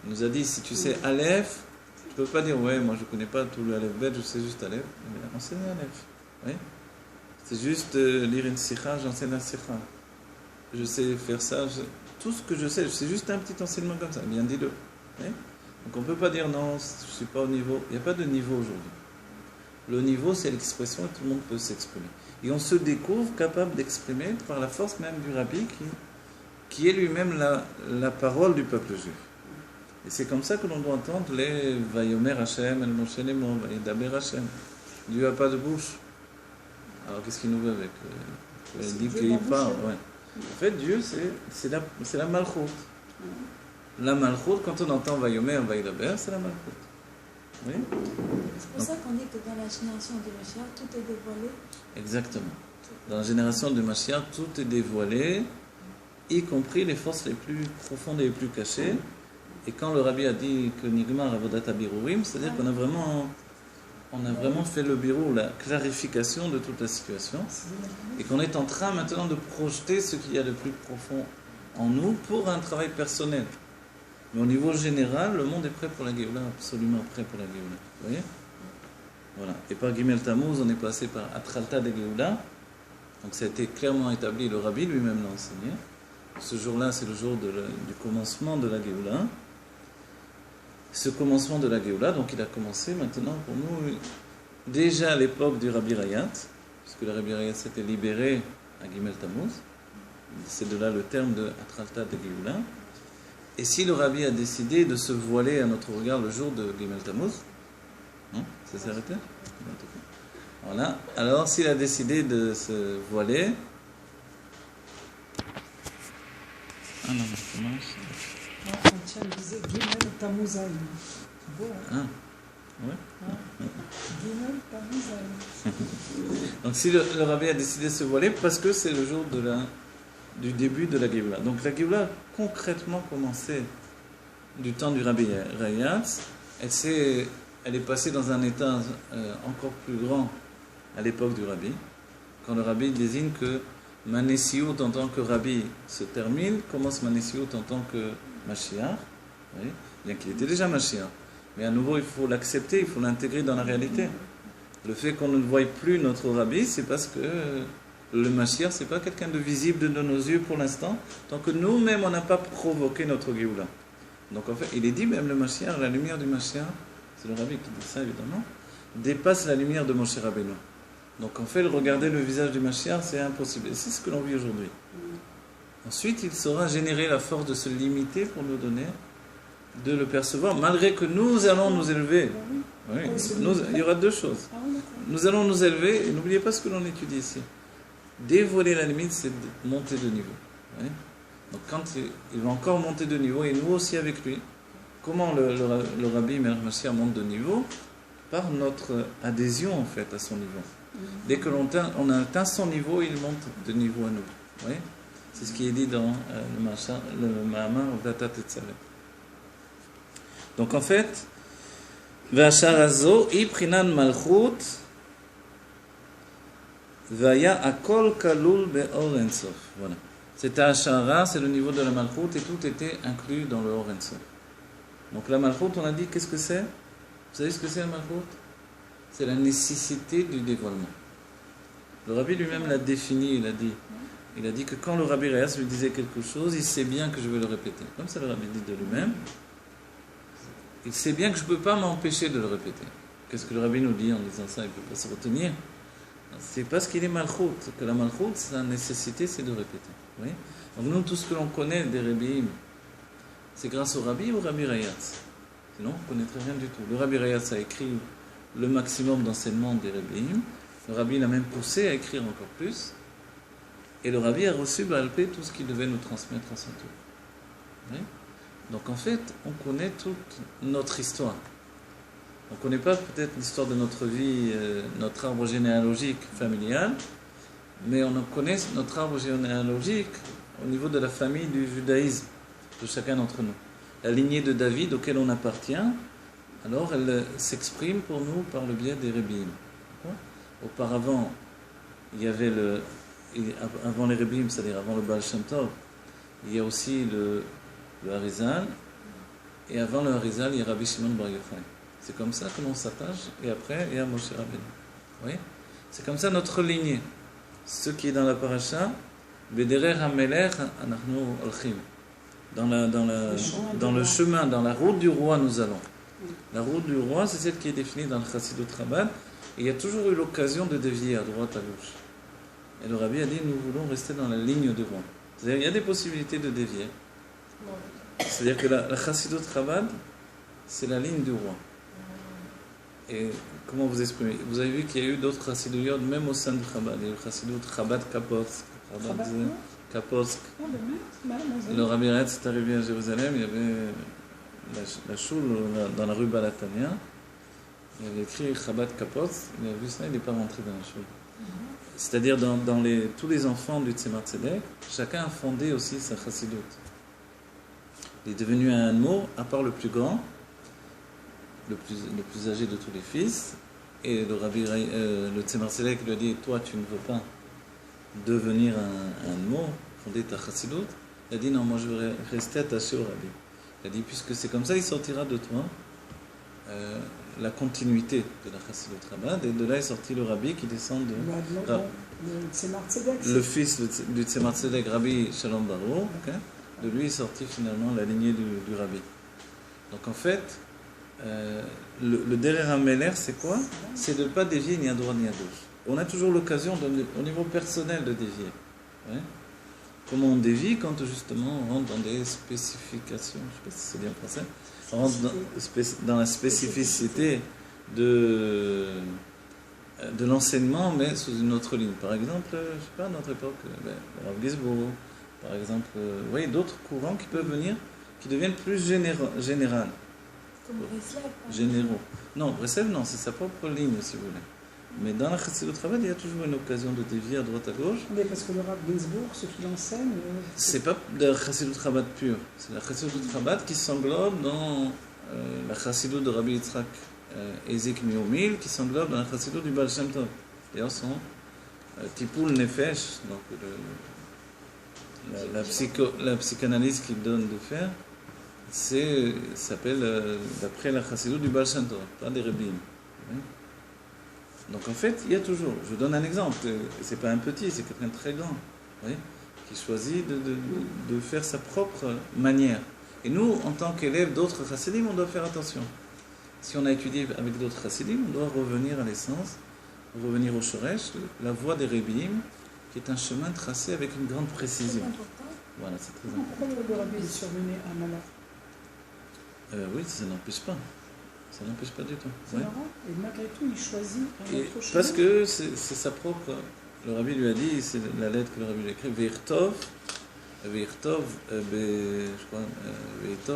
Il nous a dit, si tu sais Aleph, tu ne peux pas dire, ouais, moi je ne connais pas tout le Aleph Bet, je sais juste Aleph. Mais enseigne Aleph. Oui? C'est juste lire une sikha, j'enseigne la sikha. Je sais faire ça, tout ce que je sais juste un petit enseignement comme ça. Bien dis-le. Oui? Donc on ne peut pas dire, non, je ne suis pas au niveau. Il n'y a pas de niveau aujourd'hui. Le niveau, c'est l'expression et tout le monde peut s'exprimer. Et on se découvre capable d'exprimer par la force même du Rabbi qui est lui-même la parole du peuple juif. Et c'est comme ça que l'on doit entendre les Vayomer Hashem, El Moshe Lemo, Vayedaber Hashem. Dieu n'a pas de bouche. Alors qu'est-ce qu'il nous veut avec il dit qu'il parle. Ouais. En fait, Dieu, c'est la Malchut. La Malchut, quand on entend Vayomer, Vaidaber, c'est la Malchut. Oui. C'est pour ça qu'on dit que dans la génération de Mashiach, tout est dévoilé. Exactement. Dans la génération de Mashiach, tout est dévoilé, y compris les forces les plus profondes et les plus cachées. Et quand le Rabbi a dit que Nigmar Avodat HaBirurim, c'est-à-dire qu'on a vraiment fait le birur, la clarification de toute la situation, et qu'on est en train maintenant de projeter ce qu'il y a de plus profond en nous pour un travail personnel. Mais au niveau général, le monde est prêt pour la Géoula, absolument prêt pour la Géoula. Vous voyez ? Voilà. Et par Gimel Tammuz, on est passé par Atralta de Géoula. Donc ça a été clairement établi, le Rabbi lui-même l'a enseigné. Ce jour-là, c'est le jour du commencement de la Géoula. Ce commencement de la Géoula, donc il a commencé maintenant pour nous, déjà à l'époque du Rabbi Rayat, puisque le Rabbi Rayat s'était libéré à Gimel Tammuz. C'est de là le terme de Atralta de Géoula. Et si le Rabbi a décidé de se voiler à notre regard le jour de Gimel Tammuz, non, ça s'est arrêté ? Voilà. Alors, s'il a décidé de se voiler... Ah non, mais comment ça... Tiens, il disait Gimel Tammuzayim. Beau, hein? Ah, ouais. Gimel Tammuzayim. Donc, si le Rabbi a décidé de se voiler, parce que c'est le jour du début de la Géoula. Donc, la Géoula a concrètement commencé du temps du Rabbi Rayat. Elle est passée dans un état encore plus grand à l'époque du Rabbi, quand le Rabbi désigne que Manesiout en tant que Rabbi se termine, commence Manesiout en tant que Mashiach, oui, bien qu'il était déjà Mashiach. Mais à nouveau, il faut l'accepter, il faut l'intégrer dans la réalité. Le fait qu'on ne voie plus notre Rabbi, c'est parce que le Mashiach, c'est pas quelqu'un de visible de nos yeux pour l'instant, tant que nous-mêmes, on n'a pas provoqué notre Géoula. Donc en fait, il est dit même le Mashiach, la lumière du Mashiach, c'est le Rabbi qui dit ça évidemment, dépasse la lumière de Moshe Rabbeinu. Donc en fait, regarder le visage du Mashiach, c'est impossible. Et c'est ce que l'on vit aujourd'hui. Ensuite, il saura générer la force de se limiter pour nous donner, de le percevoir, malgré que nous allons nous élever. Oui, il y aura deux choses. Nous allons nous élever, et n'oubliez pas ce que l'on étudie ici. Dévoiler la limite, c'est monter de niveau. Oui. Donc quand il va encore monter de niveau, et nous aussi avec lui, comment le Rabbi Melech Mashiach monte de niveau ? Par notre adhésion en fait à son niveau. Dès que l'on a atteint son niveau, il monte de niveau à nous. Oui. C'est ce qui est dit dans le Mahamar Data Tetzaveh. Donc en fait, Vasharazo iprinan malchut vaya akol kalul be'or ensof. Voilà. C'était Ashara, c'est le niveau de la malchut et tout était inclus dans le or ensof. Donc la malchut, on a dit, qu'est-ce que c'est ? Vous savez ce que c'est la malchut ? C'est la nécessité du dévoilement. Le Rabbi lui-même l'a défini, il a dit que quand le Rabbi Rayas lui disait quelque chose, il sait bien que je vais le répéter. Comme ça le Rabbi dit de lui-même, il sait bien que je ne peux pas m'empêcher de le répéter. Qu'est-ce que le Rabbi nous dit en disant ça ? Il ne peut pas se retenir. C'est parce qu'il est malchut, que la malchut, sa nécessité, c'est de répéter. Oui. Donc nous, tout ce que l'on connaît des Rebbeim, c'est grâce au Rabbi ou au Rabbi Rayas. Sinon, on ne connaîtrait rien du tout. Le Rabbi Rayas a écrit le maximum d'enseignements des Rebbeim. Le Rabbi l'a même poussé à écrire encore plus. Et le Rabbi a reçu Baal Pé tout ce qu'il devait nous transmettre à son tour. Oui. Donc en fait, on connaît toute notre histoire. On ne connaît pas peut-être l'histoire de notre vie, notre arbre généalogique familial, mais on en connaît notre arbre généalogique au niveau de la famille du judaïsme, de chacun d'entre nous. La lignée de David auquel on appartient, alors elle s'exprime pour nous par le biais des Rebbeim. Auparavant, il y avait avant les Rebbeim, c'est-à-dire avant le Baal Shem Tov, il y a aussi le Harizal, et avant le Harizal, il y a Rabbi Shimon Bar Yochai. C'est comme ça que l'on s'attache, et après, il y a Moshe Rabbeinu. Oui. C'est comme ça notre lignée. Ce qui est dans la paracha, Bederer HaMelech Anachnu Olchim. Dans le chemin, dans la route du roi, nous allons. La route du roi, c'est celle qui est définie dans le Chassidut Chabad, et il y a toujours eu l'occasion de dévier à droite, à gauche. Et le Rabbi a dit, nous voulons rester dans la ligne du roi. C'est-à-dire, il y a des possibilités de dévier. C'est-à-dire que la Chassidut Chabad, c'est la ligne du roi. Et comment vous exprimez ? Vous avez vu qu'il y a eu d'autres Chassidut, même au sein du Chabad. Il y a eu le Chassidut Chabad Kapot. Kapotsk. Ah, ben, merde, Le Rabbi Retz est arrivé à Jérusalem, il y avait la choule dans la rue Balatania. Il avait écrit Chabad Kapotsk, il a vu ça, il n'est pas rentré dans la choule. C'est-à-dire dans tous les enfants du Tzemar Tzedek, chacun a fondé aussi sa chassidoute. Il est devenu un mot, à part le plus grand, le plus âgé de tous les fils, et le Tzemar Tzedek lui a dit, toi tu ne veux pas devenir un mot, fonder ta chassidoute. Il a dit, non, moi je veux rester attaché au Rabbi. Il a dit, puisque c'est comme ça, il sortira de toi la continuité de la chassidoute Chabad, et de là est sorti le Rabbi qui descend de le fils du Tzemar Tzedek, Rabbi Shalom Baruch, okay? De lui est sorti finalement la lignée du Rabbi. Donc en fait, le Derer HaMelech, c'est quoi? C'est de ne pas dévier ni à droite ni à gauche. On a toujours l'occasion, au niveau personnel, de dévier. Ouais? Comment on dévie quand justement on rentre dans des spécifications, je ne sais pas si c'est bien français, on rentre dans la spécificité de l'enseignement, mais sous une autre ligne. Par exemple, je ne sais pas, à notre époque, Rav Gizbo, par exemple, oui, d'autres courants qui peuvent venir, qui deviennent plus généraux. Comme Breslev. Généraux. Non, Breslev, non, c'est sa propre ligne, si vous voulez. Mais dans la Chassidut Chabad, il y a toujours une occasion de dévier à droite à gauche. Mais parce que le Rav Ginsburg, ce qu'il enseigne... C'est pas de la Chassidut Chabad pure. C'est la Chassidut Chabad qui s'englobe dans la Chassidut de Rabbi Yitzhak Ezik Miomil, qui s'englobe dans la Chassidut du Baal Shem Tov. D'ailleurs, son Tipul Nefesh, donc la psychanalyse qu'il donne de faire, s'appelle d'après la Chassidut du Baal Shem Tov, pas des Rebbeim. Donc en fait, il y a toujours, je vous donne un exemple, c'est pas un petit, c'est quelqu'un de très grand, oui, qui choisit de faire sa propre manière. Et nous, en tant qu'élèves d'autres chassidim, on doit faire attention. Si on a étudié avec d'autres chassidim, on doit revenir à l'essence, revenir au shoresh, la voie des Rebbeim, qui est un chemin tracé avec une grande précision. Voilà, c'est très important. Pourquoi le Rabbi est surmené à Malach? Oui, ça n'empêche pas. Ça n'empêche pas du tout. C'est marrant. Et malgré tout, il choisit un autre chemin. Parce que c'est sa propre... Le Rabbi lui a dit, c'est la lettre que le Rabbi lui a écrite, Ve'irtov,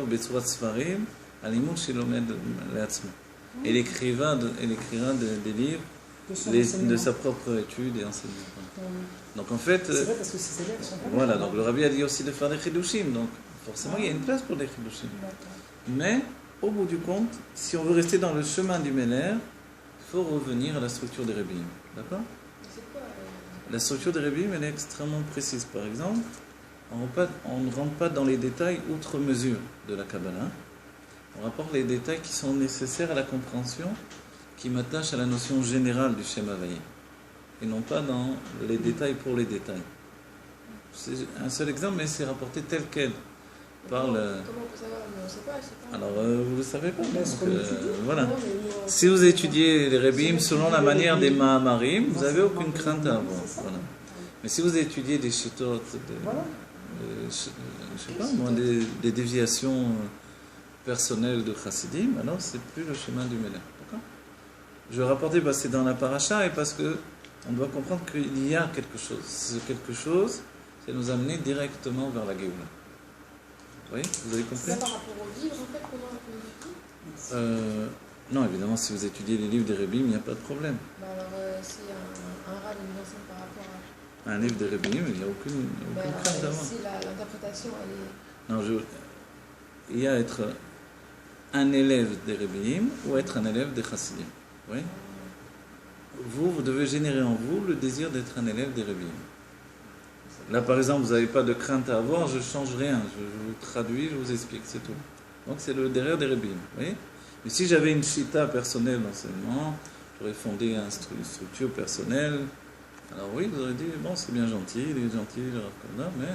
Betsurat Sfarim, Alimut Shilomed Leatzmo. Et il écrira des livres de sa propre étude et enseignement. Donc en fait... C'est vrai parce que ses élèves sont pas voilà, donc le Rabbi a dit aussi de faire des chidushim, donc forcément il y a une place pour des chidushim. Mais... au bout du compte, si on veut rester dans le chemin du Meller, il faut revenir à la structure des Rebbeim. D'accord? C'est quoi La structure des Rebbeim, elle est extrêmement précise. Par exemple, on ne rentre pas dans les détails outre mesure de la Kabbalah. On rapporte les détails qui sont nécessaires à la compréhension, qui m'attachent à la notion générale du Shem Havayim. Et non pas dans les détails pour les détails. C'est un seul exemple, mais c'est rapporté tel quel. Comment on peut savoir? On ne sait pas. Alors, vous ne le savez pas. Voilà. Non, Si vous étudiez les Rebbeim selon la manière des Mahamarim, vous n'avez aucune crainte à avoir. Voilà. Mais si vous étudiez des Shitot, je sais pas moi, des déviations personnelles de Chassidim, alors c'est plus le chemin du Melech. D'accord? Je vais rapporter parce que c'est dans la paracha et parce que on doit comprendre qu'il y a quelque chose. Ce quelque chose, c'est nous amener directement vers la Géoula. Oui, vous avez compris? C'est par rapport aux livres, en fait, comment on étudie? Non, évidemment, si vous étudiez les livres des Rebbeim, il n'y a pas de problème. Bah alors, si un rab nous enseigne par rapport à... Un livre des Rebbeim, il n'y a aucune crainte d'avoir. Si l'interprétation, elle est... Non, il y a être un élève des Rebbeim ou être un élève des Chassidim. Oui? Vous devez générer en vous le désir d'être un élève des Rebbeim. Là, par exemple, vous n'avez pas de crainte à avoir, je ne change rien. Je vous traduis, je vous explique, c'est tout. Donc, c'est le derrière des Rebbeim. Mais si j'avais une chita personnelle d'enseignement, j'aurais fondé une structure personnelle. Alors oui, vous aurez dit, bon, c'est bien gentil, il est gentil, le Rav Kavna, mais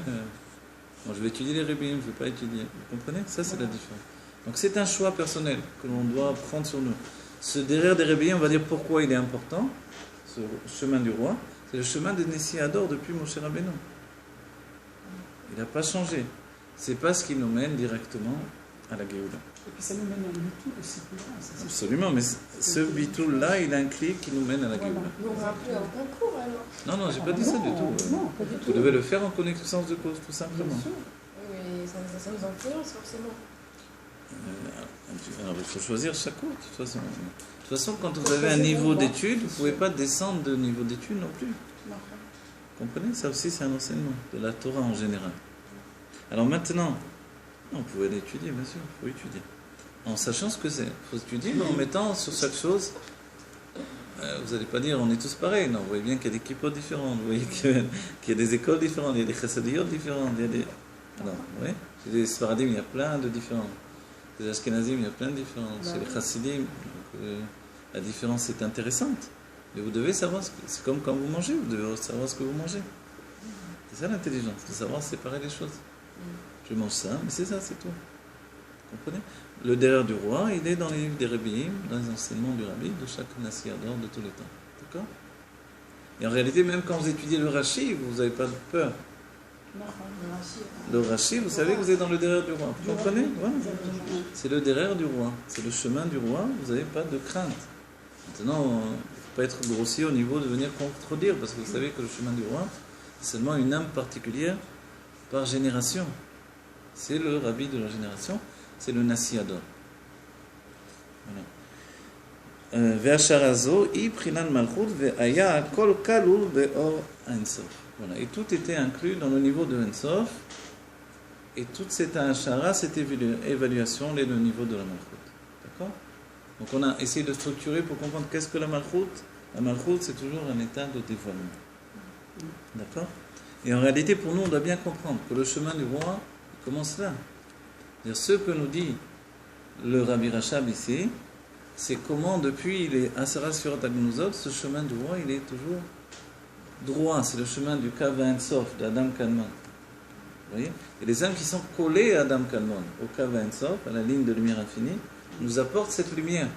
moi, je vais étudier les Rebbeim, je ne vais pas étudier. Vous comprenez? Ça, c'est la différence. Donc, c'est un choix personnel que l'on doit prendre sur nous. Ce derrière des Rebbeim, on va dire pourquoi il est important, ce chemin du roi. C'est le chemin de Nessi Hador depuis Moshe Rabbeinu. Il n'a pas changé. C'est pas ce qui nous mène directement à la Géoula. Et puis ça nous mène à un bitou aussi plus loin. Ça, c'est Absolument, mais ce bitou-là, il implique qui nous mène à la Voilà. Géoula. Mais on va plus à aucun cours alors. Non, non, j'ai pas dit ça du tout. Non, pas du Vous tout. devez le faire en connaissance de cause, tout Bien simplement. sûr. Oui, mais ça nous influence forcément. Alors, il faut choisir chaque cours, de toute façon. De toute façon, quand vous avez un niveau d'étude, vous ne pouvez pas descendre de niveau d'étude non plus. Non. Vous comprenez? Ça aussi, c'est un enseignement de la Torah en général. Alors maintenant, vous pouvez l'étudier, bien sûr, il faut étudier. En sachant ce que c'est. Il faut étudier, mais en mettant sur chaque chose, vous n'allez pas dire on est tous pareils. Non, vous voyez bien qu'il y a des kippot différents, vous voyez qu'il y a des écoles différentes, il y a des chassadiyot différentes, il y a des... Non, vous voyez? Chez les Sfaradim, il y a plein de différences. Chez les Ashkenazim, il y a plein de différences. Chez les Chassidim, la différence est intéressante. Mais vous devez savoir, c'est comme quand vous mangez, vous devez savoir ce que vous mangez. C'est ça l'intelligence, de savoir séparer les choses. Je mange ça, mais c'est ça, c'est tout. Vous comprenez? Le derrière du roi, il est dans les livres des Rebbeim, dans les enseignements du Rabbi, de chaque Nassiador de tous les temps. D'accord? Et en réalité, même quand vous étudiez le Rashi, vous n'avez pas de peur. Non, le Rashi. Le Rashi, vous savez que vous êtes dans le derrière du roi. Vous comprenez? Voilà. Exactement. C'est le derrière du roi. C'est le chemin du roi, vous n'avez pas de crainte. Maintenant, il ne faut pas être grossier au niveau de venir contredire, parce que vous savez que le chemin du roi, c'est seulement une âme particulière par génération. C'est le rabbi de la génération, c'est le Nassiador. Voilà. Ve'asharazo, i prinan malchut, ve'aya kol kalul be'or Ein-Sof. Voilà. Et tout était inclus dans le niveau de Ein-Sof. Et toute cette ashara, cette évaluation, est le niveau de la malchut. D'accord? Donc on a essayé de structurer pour comprendre qu'est-ce que la malchut. La malchut, c'est toujours un état de dévoilement. D'accord? Et en réalité, pour nous, on doit bien comprendre que le chemin du roi commence là. C'est-à-dire, ce que nous dit le Rabbi Rachab ici, c'est comment depuis les Asara Sfirot Agnuzot, ce chemin du roi, il est toujours droit. C'est le chemin du Kav Ein-Sof, d'Adam Kalman. Vous voyez? Et les âmes qui sont collées à Adam Kalman, au Kav Ein-Sof, à la ligne de lumière infinie, nous apportent cette lumière.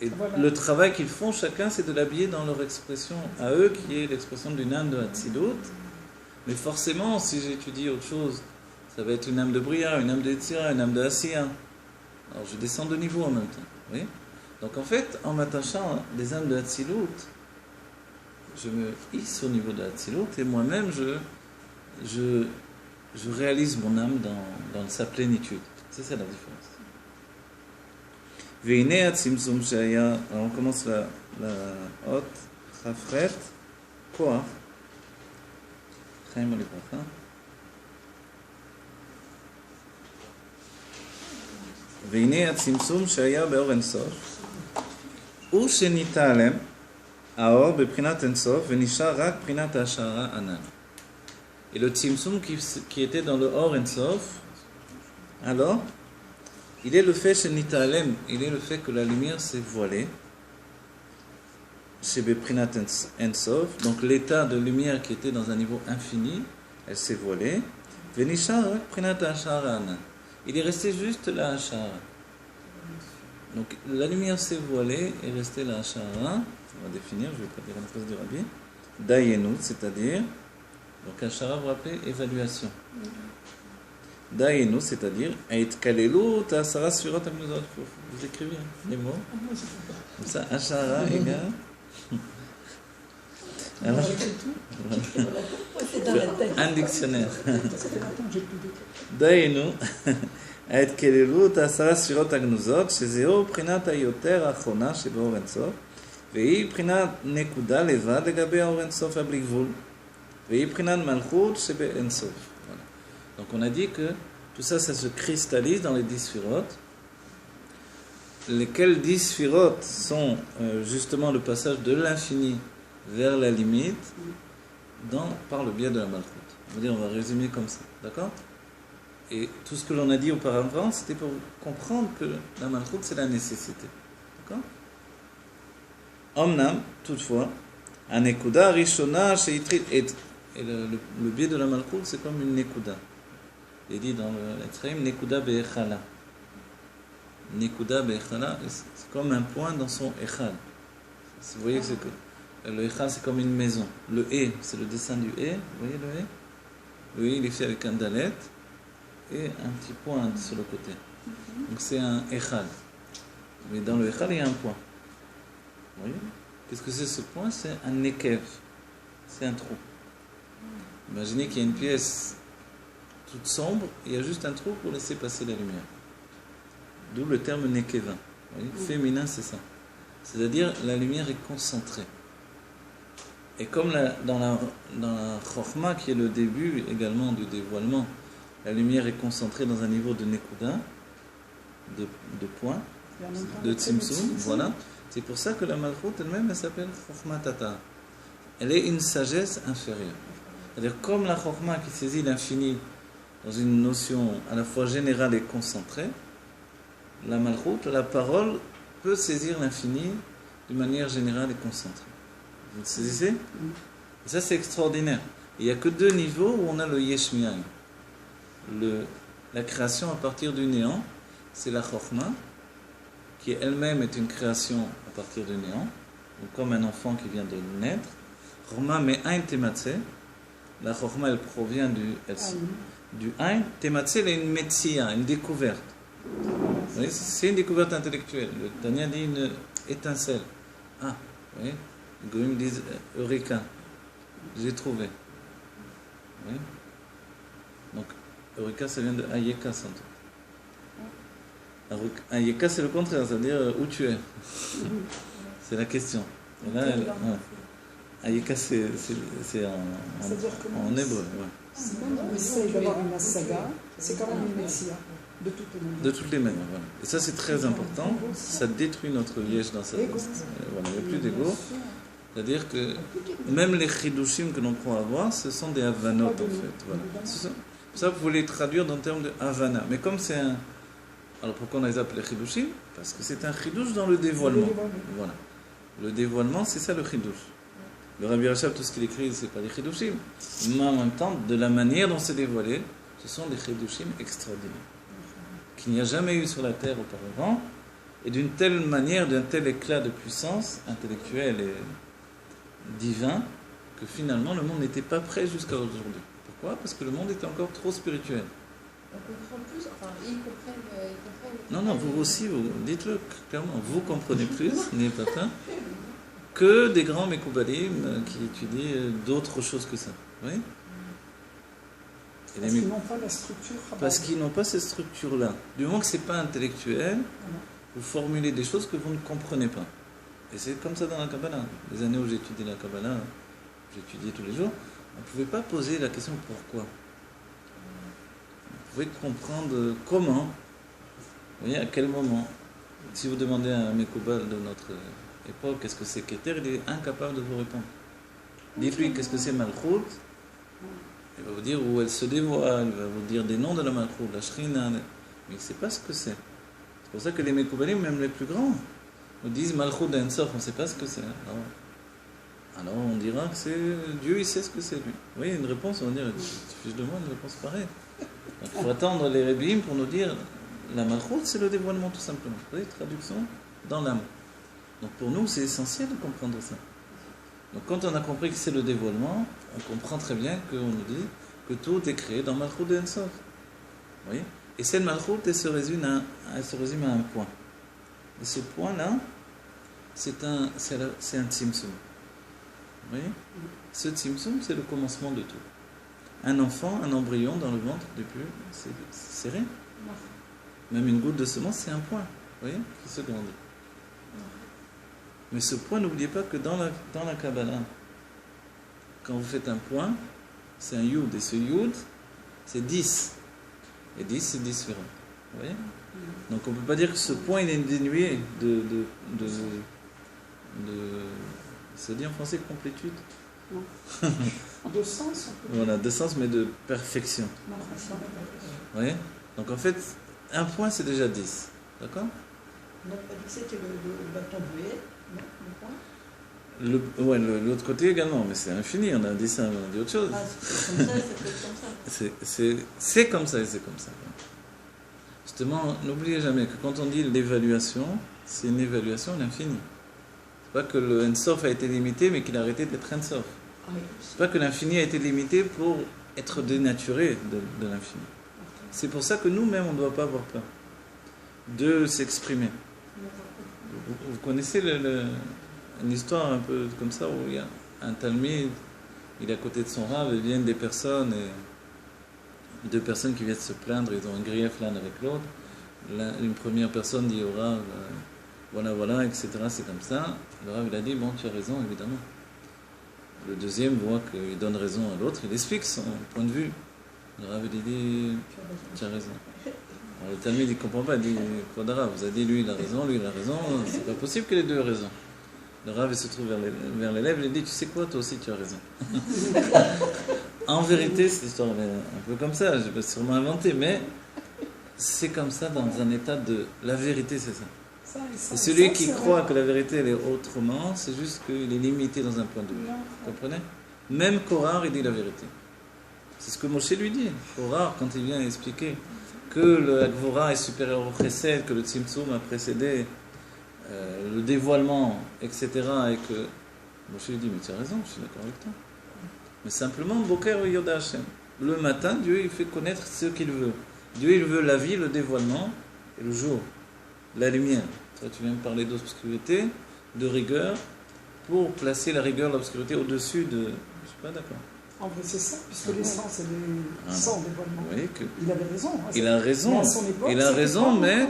Et voilà. Le travail qu'ils font, chacun, c'est de l'habiller dans leur expression à eux, qui est l'expression d'une âme de Hatzilut. Mais forcément, si j'étudie autre chose, ça va être une âme de Bria, une âme de Yetzira, une âme de Asiya. Alors je descends de niveau en même temps. Vous voyez? Donc en fait, en m'attachant des âmes de Hatzilut, je me hisse au niveau de Hatzilut et moi-même, je réalise mon âme dans sa plénitude. C'est ça la différence. Veine Hatzimtzum Shaya. Alors on commence la haute, Chafret, Koach. Chaim Olibracha. והנה הצמצום שהיה באור אינסוף הוא שניטע עליהם האור בבחינת אינסוף ונשאר רק בחינת ההשערה ענן. Et le tzimtzum qui était dans le or אינסוף, alors, il est le fait chez Nita'alem, il est le fait que la lumière s'est voilée chez Beprinat Ensof, donc l'état de lumière qui était dans un niveau infini, elle s'est voilée. Venishar Prinat Ashara. Il est resté juste la Ashara. Donc la lumière s'est voilée et resté la Ashara. On va définir, je ne vais pas dire la place du Rabbi. Dayenut, c'est-à-dire, donc Ashara, vous vous rappelez, évaluation. Dayenut, c'est-à-dire, Ait Kalelu, Ta'asara Sfirot Agnuzot. Vous écrivez les mots. Comme ça, Ashara égale. Alors, C'est dans la tête. un dictionnaire. Ça fait longtemps que j'ai plus d'écrit. דהיינו, ההתקללות 10 ספירות הגנוזות, שזהו בחינת היותר האחרונה שבאור אינסוף, והיא בחינת נקודה לבד לגבי האור אינסוף הבלי גבול, והיא בחינת מלכות שבאינסוף. Voilà. Donc on a dit que tout ça, ça se cristallise dans les 10 sphirotes. Lesquelles 10 sphirotes sont justement le passage de l'infini vers la limite par le biais de la malchoute. On va dire, on va résumer comme ça, d'accord? Et tout ce que l'on a dit auparavant, c'était pour comprendre que la malchoute, c'est la nécessité, d'accord? Omnam, toutefois, un nekuda rishona sheitrit et le biais de la malchoute, c'est comme une nekuda. Il est dit dans le Etzraim, nekuda be'echala. Nekuda be'echala, c'est comme un point dans son echal. Vous voyez que c'est que le echal, c'est comme une maison. Le hé, c'est le dessin du hé. Vous voyez le hé? Le hé, il est fait avec un dalet et un petit point sur le côté. Donc c'est un echad. Mais dans le echad, il y a un point. Vous voyez? Qu'est-ce que c'est ce point? C'est un nekev. C'est un trou. Imaginez qu'il y a une pièce toute sombre, il y a juste un trou pour laisser passer la lumière. D'où le terme nekeva. Vous voyez? Féminin, c'est ça. C'est-à-dire, la lumière est concentrée. Et comme dans la Chokhmah, qui est le début également du dévoilement, la lumière est concentrée dans un niveau de Nekuda, de point, de Tzimtzum, voilà. C'est pour ça que la Malchut elle-même, elle s'appelle Chokhmah Tata. Elle est une sagesse inférieure. C'est-à-dire, comme la Chokhmah qui saisit l'infini dans une notion à la fois générale et concentrée, la Malchut, la parole, peut saisir l'infini de manière générale et concentrée. Vous le saisissez? Et ça, c'est extraordinaire. Il n'y a que deux niveaux où on a le Yesh Mi'ayin. La création à partir du néant, c'est la Chokhmah, qui elle-même est une création à partir du néant, donc comme un enfant qui vient de naître. Chokhmah Me'ain Tematze. La Chokhmah, elle provient du Ain. Tematze, elle est une Metzia, une découverte. C'est une découverte intellectuelle. Le Tanya dit une étincelle. Ah, vous voyez? Les Goïms disent Eureka. J'ai trouvé. Oui. Donc, Eureka, ça vient de Ayeka, sans doute. Ayeka, c'est le contraire, c'est-à-dire où tu es. C'est la question. Et là, Ayeka, c'est en hébreu. Ouais. Si on essaie d'avoir une saga, c'est quand même une messia. De toutes les manières. De toutes les manières, voilà. Et ça, c'est très important. Ça détruit notre yesh dans sa tête. Voilà, il n'y a plus d'ego. C'est-à-dire que même les chidushim que l'on croit avoir, ce sont des havanot, en fait. Voilà. Ça, vous voulez traduire dans le terme de havana. Mais comme c'est un... Alors, pourquoi on les appelle chidushim? Parce que c'est un chidush dans le dévoilement. Voilà. Le dévoilement, c'est ça le chidush. Le Rabbi Rachab, tout ce qu'il écrit, c'est pas des chidushim. Mais en même temps, de la manière dont c'est dévoilé, ce sont des chidushim extraordinaires. Qu'il n'y a jamais eu sur la terre auparavant, et d'une telle manière, d'un tel éclat de puissance intellectuelle et divin, que finalement le monde n'était pas prêt jusqu'à aujourd'hui. Pourquoi? Parce que le monde était encore trop spirituel. On comprend plus, enfin, ils comprennent. Non, vous aussi, dites-le clairement, vous comprenez plus, n'ayez pas peur, que des grands Mekoubalim qui étudient d'autres choses que ça. Oui? Parce qu'ils n'ont pas la structure. Parce qu'ils n'ont pas cette structure-là. Du moment que ce n'est pas intellectuel, vous formulez des choses que vous ne comprenez pas. Et c'est comme ça dans la Kabbalah. Les années où j'ai étudié la Kabbalah, j'étudiais tous les jours, on ne pouvait pas poser la question pourquoi. On pouvait comprendre comment, vous voyez, à quel moment. Si vous demandez à un Mekoubal de notre époque qu'est-ce que c'est Keter, il est incapable de vous répondre. Dites-lui qu'est-ce que c'est Malchut. Il va vous dire où elle se dévoile, il va vous dire des noms de la Malchut, la Shrina, mais il ne sait pas ce que c'est. C'est pour ça que les Mekoubalim, même les plus grands, nous disent Malchut d'Ensof, on ne sait pas ce que c'est. Alors on dira que c'est Dieu, il sait ce que c'est lui. Vous voyez, une réponse, on va dire, tu fiches de moi une réponse pareille. Donc il faut attendre les Rébim pour nous dire la Malchut, c'est le dévoilement tout simplement. Vous voyez, traduction dans l'âme. Donc pour nous, c'est essentiel de comprendre ça. Donc quand on a compris que c'est le dévoilement, on comprend très bien qu'on nous dit que tout est créé dans Malchut de Ensof. Vous voyez? Et cette Malchut, elle se résume à un point. Et ce point-là, c'est un Tzimtzum. Vous voyez? Ce Tzimtzum, c'est le commencement de tout. Un enfant, un embryon dans le ventre du plus, c'est rien. Même une goutte de semence, c'est un point. Vous voyez? Qui se grandit. Mais ce point, n'oubliez pas que dans la Kabbalah, quand vous faites un point, c'est un Yud. Et ce Yud, c'est 10. Et 10, c'est 10 sphérot. Vous voyez? Donc on ne peut pas dire que ce point, il est dénué ça dit en français complétude? Non. De sens, on peut... Voilà, de sens, mais de perfection. Vous voyez? Donc en fait, un point, c'est déjà 10. D'accord? On n'a pas dit que c'était le bâton de haie, non? Le point? L'autre côté également, mais c'est infini, on a dit ça, on a dit autre chose. Ah, c'est comme ça, ça peut être comme ça. C'est comme ça et c'est comme ça. Justement, n'oubliez jamais que quand on dit l'évaluation, c'est une évaluation à l'infini. C'est pas que le Ensof a été limité, mais qu'il a arrêté d'être Ensof. C'est pas que l'infini a été limité pour être dénaturé de l'infini. C'est pour ça que nous-mêmes, on ne doit pas avoir peur. de s'exprimer. Vous connaissez une histoire un peu comme ça où il y a un talmide, il est à côté de son rave et viennent des personnes, et deux personnes qui viennent se plaindre, ils ont un grief l'un avec l'autre. Une première personne dit au rave, voilà, etc., c'est comme ça. Le rave il a dit, bon, tu as raison, évidemment. Le deuxième voit qu'il donne raison à l'autre, il explique son point de vue. Le rave il dit, tu as raison. Alors, le talmide il ne comprend pas, il dit, Kodara, vous avez dit lui il a raison, c'est pas possible que les deux aient raison. Le rave il se trouve vers l'élève, il dit, tu sais quoi, toi aussi tu as raison. En vérité, cette histoire est un peu comme ça, je vais sûrement inventer, mais c'est comme ça dans un état de... La vérité, c'est ça. Et celui qui croit que la vérité elle est autrement, c'est juste qu'il est limité dans un point de vue. Vous comprenez? Même Korah, il dit la vérité. C'est ce que Moshe lui dit. Korah, quand il vient expliquer que le Agvora est supérieur au Chesed, que le Tzimtzum a précédé le dévoilement, etc. Et que Moshe lui dit, mais tu as raison, je suis d'accord avec toi. Mais simplement, Boker Yoda Hashem. Le matin, Dieu il fait connaître ce qu'il veut. Dieu il veut la vie, le dévoilement et le jour, la lumière. Toi, tu viens me parler d'obscurité, de rigueur, pour placer la rigueur, l'obscurité au-dessus de... Je ne suis pas d'accord. En vrai, c'est ça, puisque l'essence est sans dévoilement. Oui, il avait raison. Il a raison, époque, il a raison, mais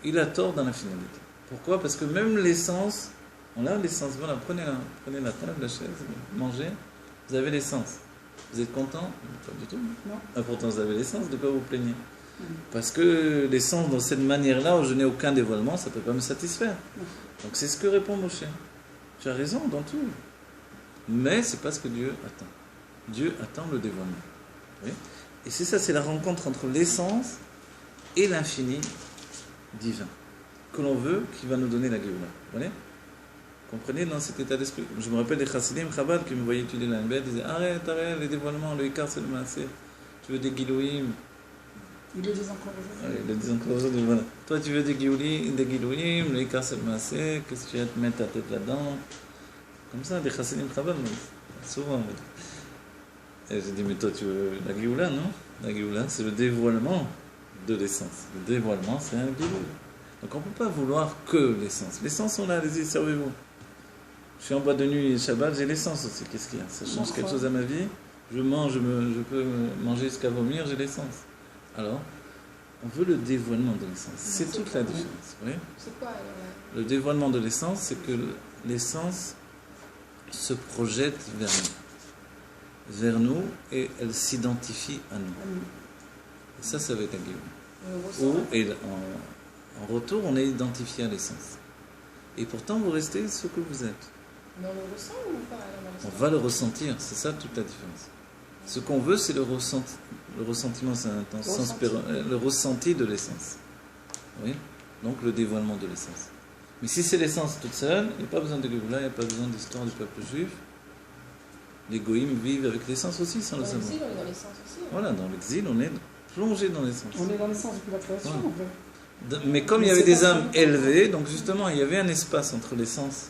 il a tort dans la finalité. Pourquoi? Parce que même l'essence, on a l'essence, voilà, prenez la table, la chaise, mangez, vous avez l'essence. Vous êtes content? Pas du tout. Non. Ah, pourtant, vous avez l'essence, de quoi vous plaignez? Parce que l'essence, dans cette manière-là, où je n'ai aucun dévoilement, ça ne peut pas me satisfaire. Donc c'est ce que répond Moshe. Tu as raison dans tout. Mais c'est pas ce que Dieu attend. Dieu attend le dévoilement. Oui. Et c'est ça, c'est la rencontre entre l'essence et l'infini divin que l'on veut, qui va nous donner la Géoula. Vous voyez? Comprenez dans cet état d'esprit. Je me rappelle des chassidim Chabad qui me voyaient étudier la Nbet, ils disaient arrête, les dévoilements, le Ikar c'est le Maaseh. Tu veux des Gilouim. Il le dit encore aujourd'hui. Il le dit encore aujourd'hui, voilà. Toi tu veux des Gilouim, le Ikar c'est le Maaseh, qu'est-ce que tu vas te mettre ta tête là-dedans? Comme ça, des chassidim Chabad, souvent. Et j'ai dit, mais toi tu veux la Géoula, non? La Géoula, c'est le dévoilement de l'essence. Le dévoilement, c'est un Giloui. Donc on ne peut pas vouloir que l'essence. L'essence, on l'a, allez-y, servez-vous. Je suis en boîte de nuit et Shabbat, j'ai l'essence aussi. Qu'est-ce qu'il y a? Ça change quelque chose à ma vie? Je mange, je peux manger jusqu'à vomir, j'ai l'essence. Alors, on veut le dévoilement de l'essence. C'est toute la différence. Oui. C'est quoi alors? Le dévoilement de l'essence, c'est que l'essence se projette vers nous et elle s'identifie à nous. Et ça va être un guillaume. En retour, on est identifié à l'essence. Et pourtant, vous restez ce que vous êtes. Mais on le ressent ou pas? On va le ressentir, c'est ça toute la différence. Ce qu'on veut, c'est le ressenti. Le ressentiment, c'est un sens le ressenti de l'essence. Oui. Donc le dévoilement de l'essence. Mais si c'est l'essence toute seule, il n'y a pas besoin de Géoula, il n'y a pas besoin d'histoire du peuple juif. Les goïms vivent avec l'essence aussi, sans le savoir. Dans l'exil, on est dans l'essence aussi. Voilà, dans l'exil, on est plongé dans l'essence. On est dans l'essence depuis la création, voilà. en fait. Mais comme il y avait des âmes élevées, donc justement, il y avait un espace entre l'essence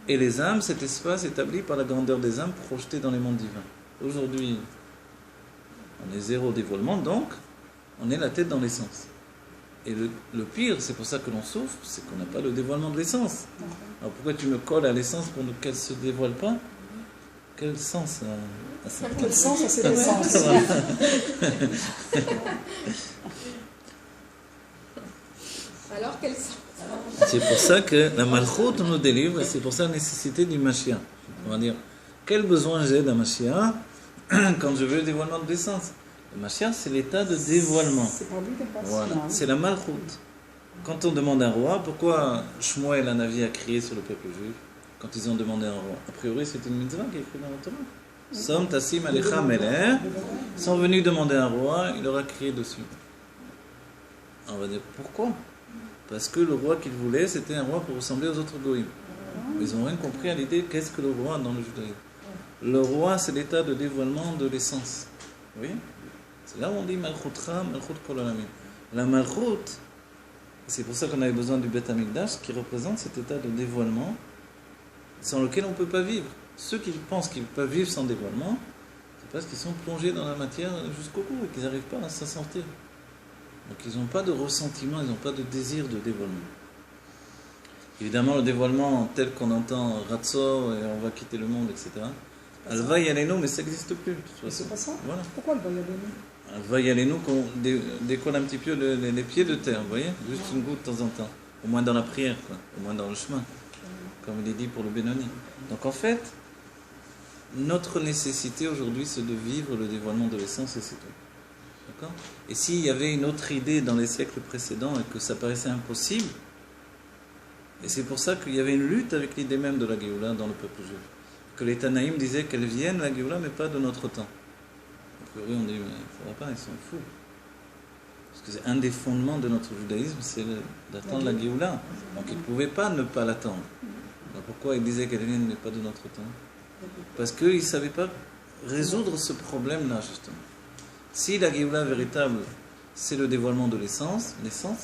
et les âmes, cet espace établi par la grandeur des âmes projetées dans les mondes divins. Aujourd'hui, on est zéro dévoilement, donc on est la tête dans l'essence. Et le pire, c'est pour ça que l'on souffre, c'est qu'on n'a pas le dévoilement de l'essence. Alors pourquoi tu me colles à l'essence pour qu'elle ne se dévoile pas? Quel sens à ça? Quel sens à cette essence? Alors, quel sens? C'est pour ça que la Malchut nous délivre, et c'est pour ça la nécessité du Mashiach. On va dire, quel besoin j'ai d'un Mashiach quand je veux le dévoilement de l'essence? Le Mashiach, c'est l'état de dévoilement. C'est pas lui qui passe. Voilà, c'est la Malchut. Quand on demande un roi, pourquoi Shmuel a Navi a crié sur le peuple juif quand ils ont demandé un roi? A priori, c'est une mitzvah qui est écrite dans la Torah. Som Tassim Alecha Melech, ils sont venus demander un roi, il leur a crié dessus. On va dire pourquoi? Parce que le roi qu'ils voulaient, c'était un roi pour ressembler aux autres goïms. Ils n'ont rien compris à l'idée qu'est-ce que le roi dans le judaïsme. Le roi, c'est l'état de dévoilement de l'essence. Oui. C'est là où on dit Malchutra, Malchut Kol Olamim. La Malchut, c'est pour ça qu'on avait besoin du Beth Amikdash, qui représente cet état de dévoilement sans lequel on ne peut pas vivre. Ceux qui pensent qu'ils peuvent vivre sans dévoilement, c'est parce qu'ils sont plongés dans la matière jusqu'au bout et qu'ils n'arrivent pas à s'en sortir. Donc ils n'ont pas de ressentiment, ils n'ont pas de désir de dévoilement. Évidemment, le dévoilement tel qu'on entend Ratzor et on va quitter le monde, etc. Al-Vay Alenu, mais ça n'existe plus. C'est pas ça. Voilà. Pourquoi le Vayalenu? Al-Vay Alenu, qu'on décolle un petit peu les pieds de terre, vous voyez? Juste une goutte de temps en temps. Au moins dans la prière, quoi. Au moins dans le chemin. Comme il est dit pour le Benoni. Donc en fait, notre nécessité aujourd'hui, c'est de vivre le dévoilement de l'essence et c'est tout. D'accord? Et s'il y avait une autre idée dans les siècles précédents et que ça paraissait impossible, et c'est pour ça qu'il y avait une lutte avec l'idée même de la Géoula dans le peuple juif. Que les Tanaïm disaient qu'elle vienne, la Géoula, mais pas de notre temps. A priori, on dit, mais ça va pas, ils sont fous. Parce que c'est un des fondements de notre judaïsme, c'est d'attendre la Géoula. Donc ils ne pouvaient pas ne pas l'attendre. Alors pourquoi ils disaient qu'elle vienne, mais pas de notre temps? Parce qu'ils ne savaient pas résoudre ce problème-là, justement. Si la Géoula véritable, c'est le dévoilement de l'essence,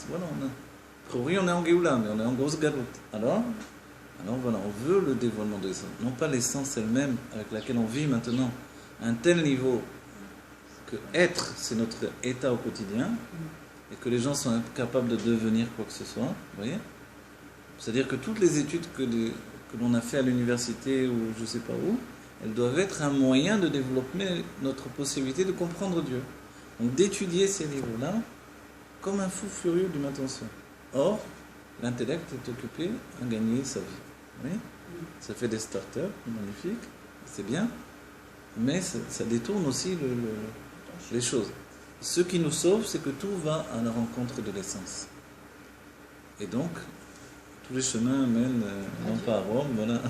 voilà, on a... A priori, on est en Géoula, mais on est en grosse galoute. Alors voilà, on veut le dévoilement de l'essence. Non pas l'essence elle-même avec laquelle on vit maintenant, à un tel niveau que être, c'est notre état au quotidien, et que les gens sont incapables de devenir quoi que ce soit. Vous voyez? C'est-à-dire que toutes les études que l'on a fait à l'université ou je ne sais pas où, elles doivent être un moyen de développer notre possibilité de comprendre Dieu. Donc d'étudier ces livres-là comme un fou furieux d'une intention. Or, l'intellect est occupé à gagner sa vie. Oui? Ça fait des starters magnifiques, c'est bien, mais ça détourne aussi les choses. Ce qui nous sauve, c'est que tout va à la rencontre de l'essence. Et donc, tous les chemins mènent, non pas à Rome, voilà,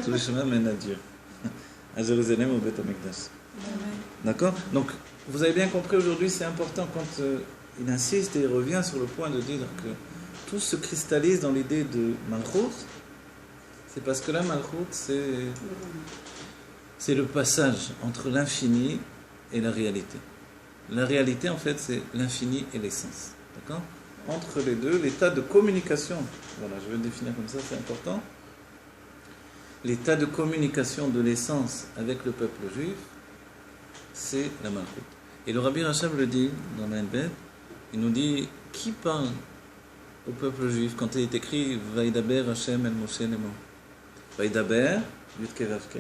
tous les chemins mènent à Dieu. À Jérusalem, au Beth Amikdash. D'accord? Donc, vous avez bien compris aujourd'hui, c'est important quand il insiste et il revient sur le point de dire que tout se cristallise dans l'idée de Malchut. C'est parce que là, Malchut, c'est le passage entre l'infini et la réalité. La réalité, en fait, c'est l'infini et l'essence. D'accord? Entre les deux, l'état de communication, voilà, je vais le définir comme ça, c'est important. L'état de communication de l'essence avec le peuple juif, c'est la Malchut. Et le Rabbi Rachab le dit dans l'Ainbet, il nous dit, qui parle au peuple juif quand il est écrit Vaïdaber Hashem el Moshe Lemo? Vaïdaber, Yudke Vavke,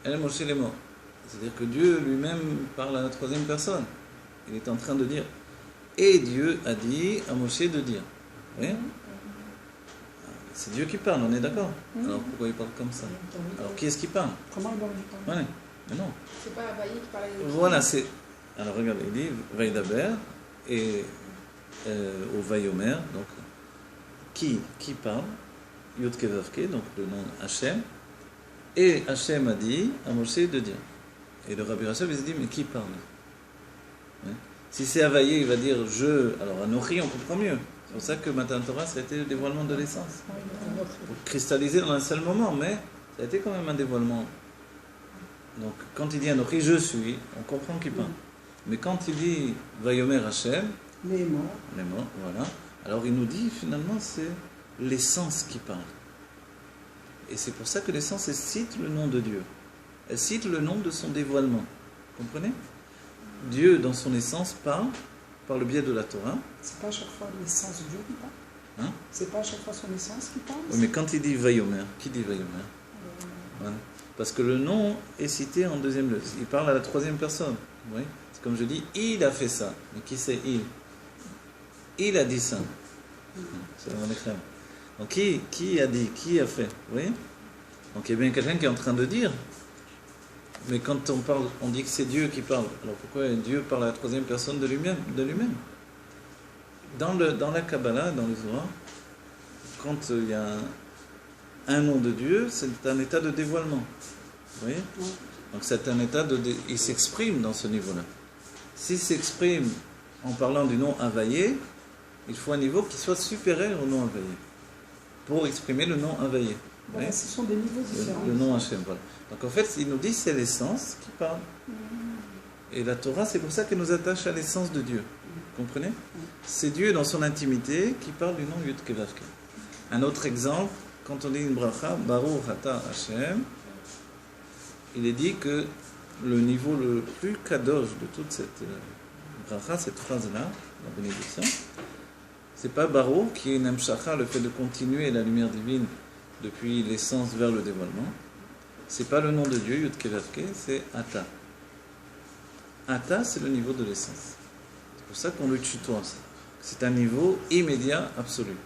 el Moshe Lemo. C'est-à-dire que Dieu lui-même parle à la troisième personne. Il est en train de dire, et Dieu a dit à Moshe de dire. Vous voyez? C'est Dieu qui parle, on est d'accord? Alors pourquoi il parle comme ça? Alors qui est-ce qui parle? Comment il parle? Ouais, mais non. C'est pas Abaye qui parlait de... Voilà, c'est... Alors regardez, il dit Vaïdaber et au Vayomer, donc qui parle? Yudke Vavke, donc le nom Hachem. Et Hachem a dit à Moshe de dire. Et le Rabbi Rachab, il se dit, mais qui parle? Ouais. Si c'est Havaïe, il va dire je. Alors Anochi, on comprend mieux. C'est pour ça que Matan Torah, ça a été le dévoilement de l'essence. Cristallisé dans un seul moment, mais ça a été quand même un dévoilement. Donc quand il dit Anochi, je suis, on comprend qu'il parle. Mais quand il dit Vayomer Hachem, les morts, voilà. Alors il nous dit finalement c'est l'essence qui parle. Et c'est pour ça que l'essence, elle cite le nom de Dieu. Elle cite le nom de son dévoilement. Vous comprenez? Dieu, dans son essence, parle par le biais de la Torah. C'est pas à chaque fois l'essence de Dieu qui parle? Hein? C'est pas à chaque fois son essence qui parle? Oui, mais quand il dit Vayomer, qui dit Vayomer? Voilà. Parce que le nom est cité en deuxième lieu. Il parle à la troisième personne. Oui? C'est comme je dis, il a fait ça. Mais qui c'est il? Il a dit ça. C'est mon écran. Donc qui a dit? Qui a fait? Vous voyez? Donc il y a bien quelqu'un qui est en train de dire. Mais quand on parle, on dit que c'est Dieu qui parle. Alors pourquoi Dieu parle à la troisième personne de lui-même? Dans la Kabbalah, dans le Zohar, quand il y a un nom de Dieu, c'est un état de dévoilement. Vous voyez? Donc c'est un état il s'exprime dans ce niveau-là. S'il s'exprime en parlant du nom Havaïe, il faut un niveau qui soit supérieur au nom Havaïe pour exprimer le nom Havaïe. Voilà, ce sont des niveaux différents. Le nom Hachem, voilà. Donc en fait, il nous dit c'est l'essence qui parle. Et la Torah, c'est pour ça qu'elle nous attache à l'essence de Dieu. Vous comprenez? C'est Dieu dans son intimité qui parle du nom Yudke Vavke. Un autre exemple, quand on dit une bracha, Baruch Ata Hashem, il est dit que le niveau le plus kadosh de toute cette bracha, cette phrase-là, la bénédiction. C'est pas Baruch qui est une Hamshacha, le fait de continuer la lumière divine depuis l'essence vers le dévoilement. C'est pas le nom de Dieu, Yud Kei Vav Kei, c'est Ata. Ata, c'est le niveau de l'essence. C'est pour ça qu'on le tutoie. C'est un niveau immédiat, absolu.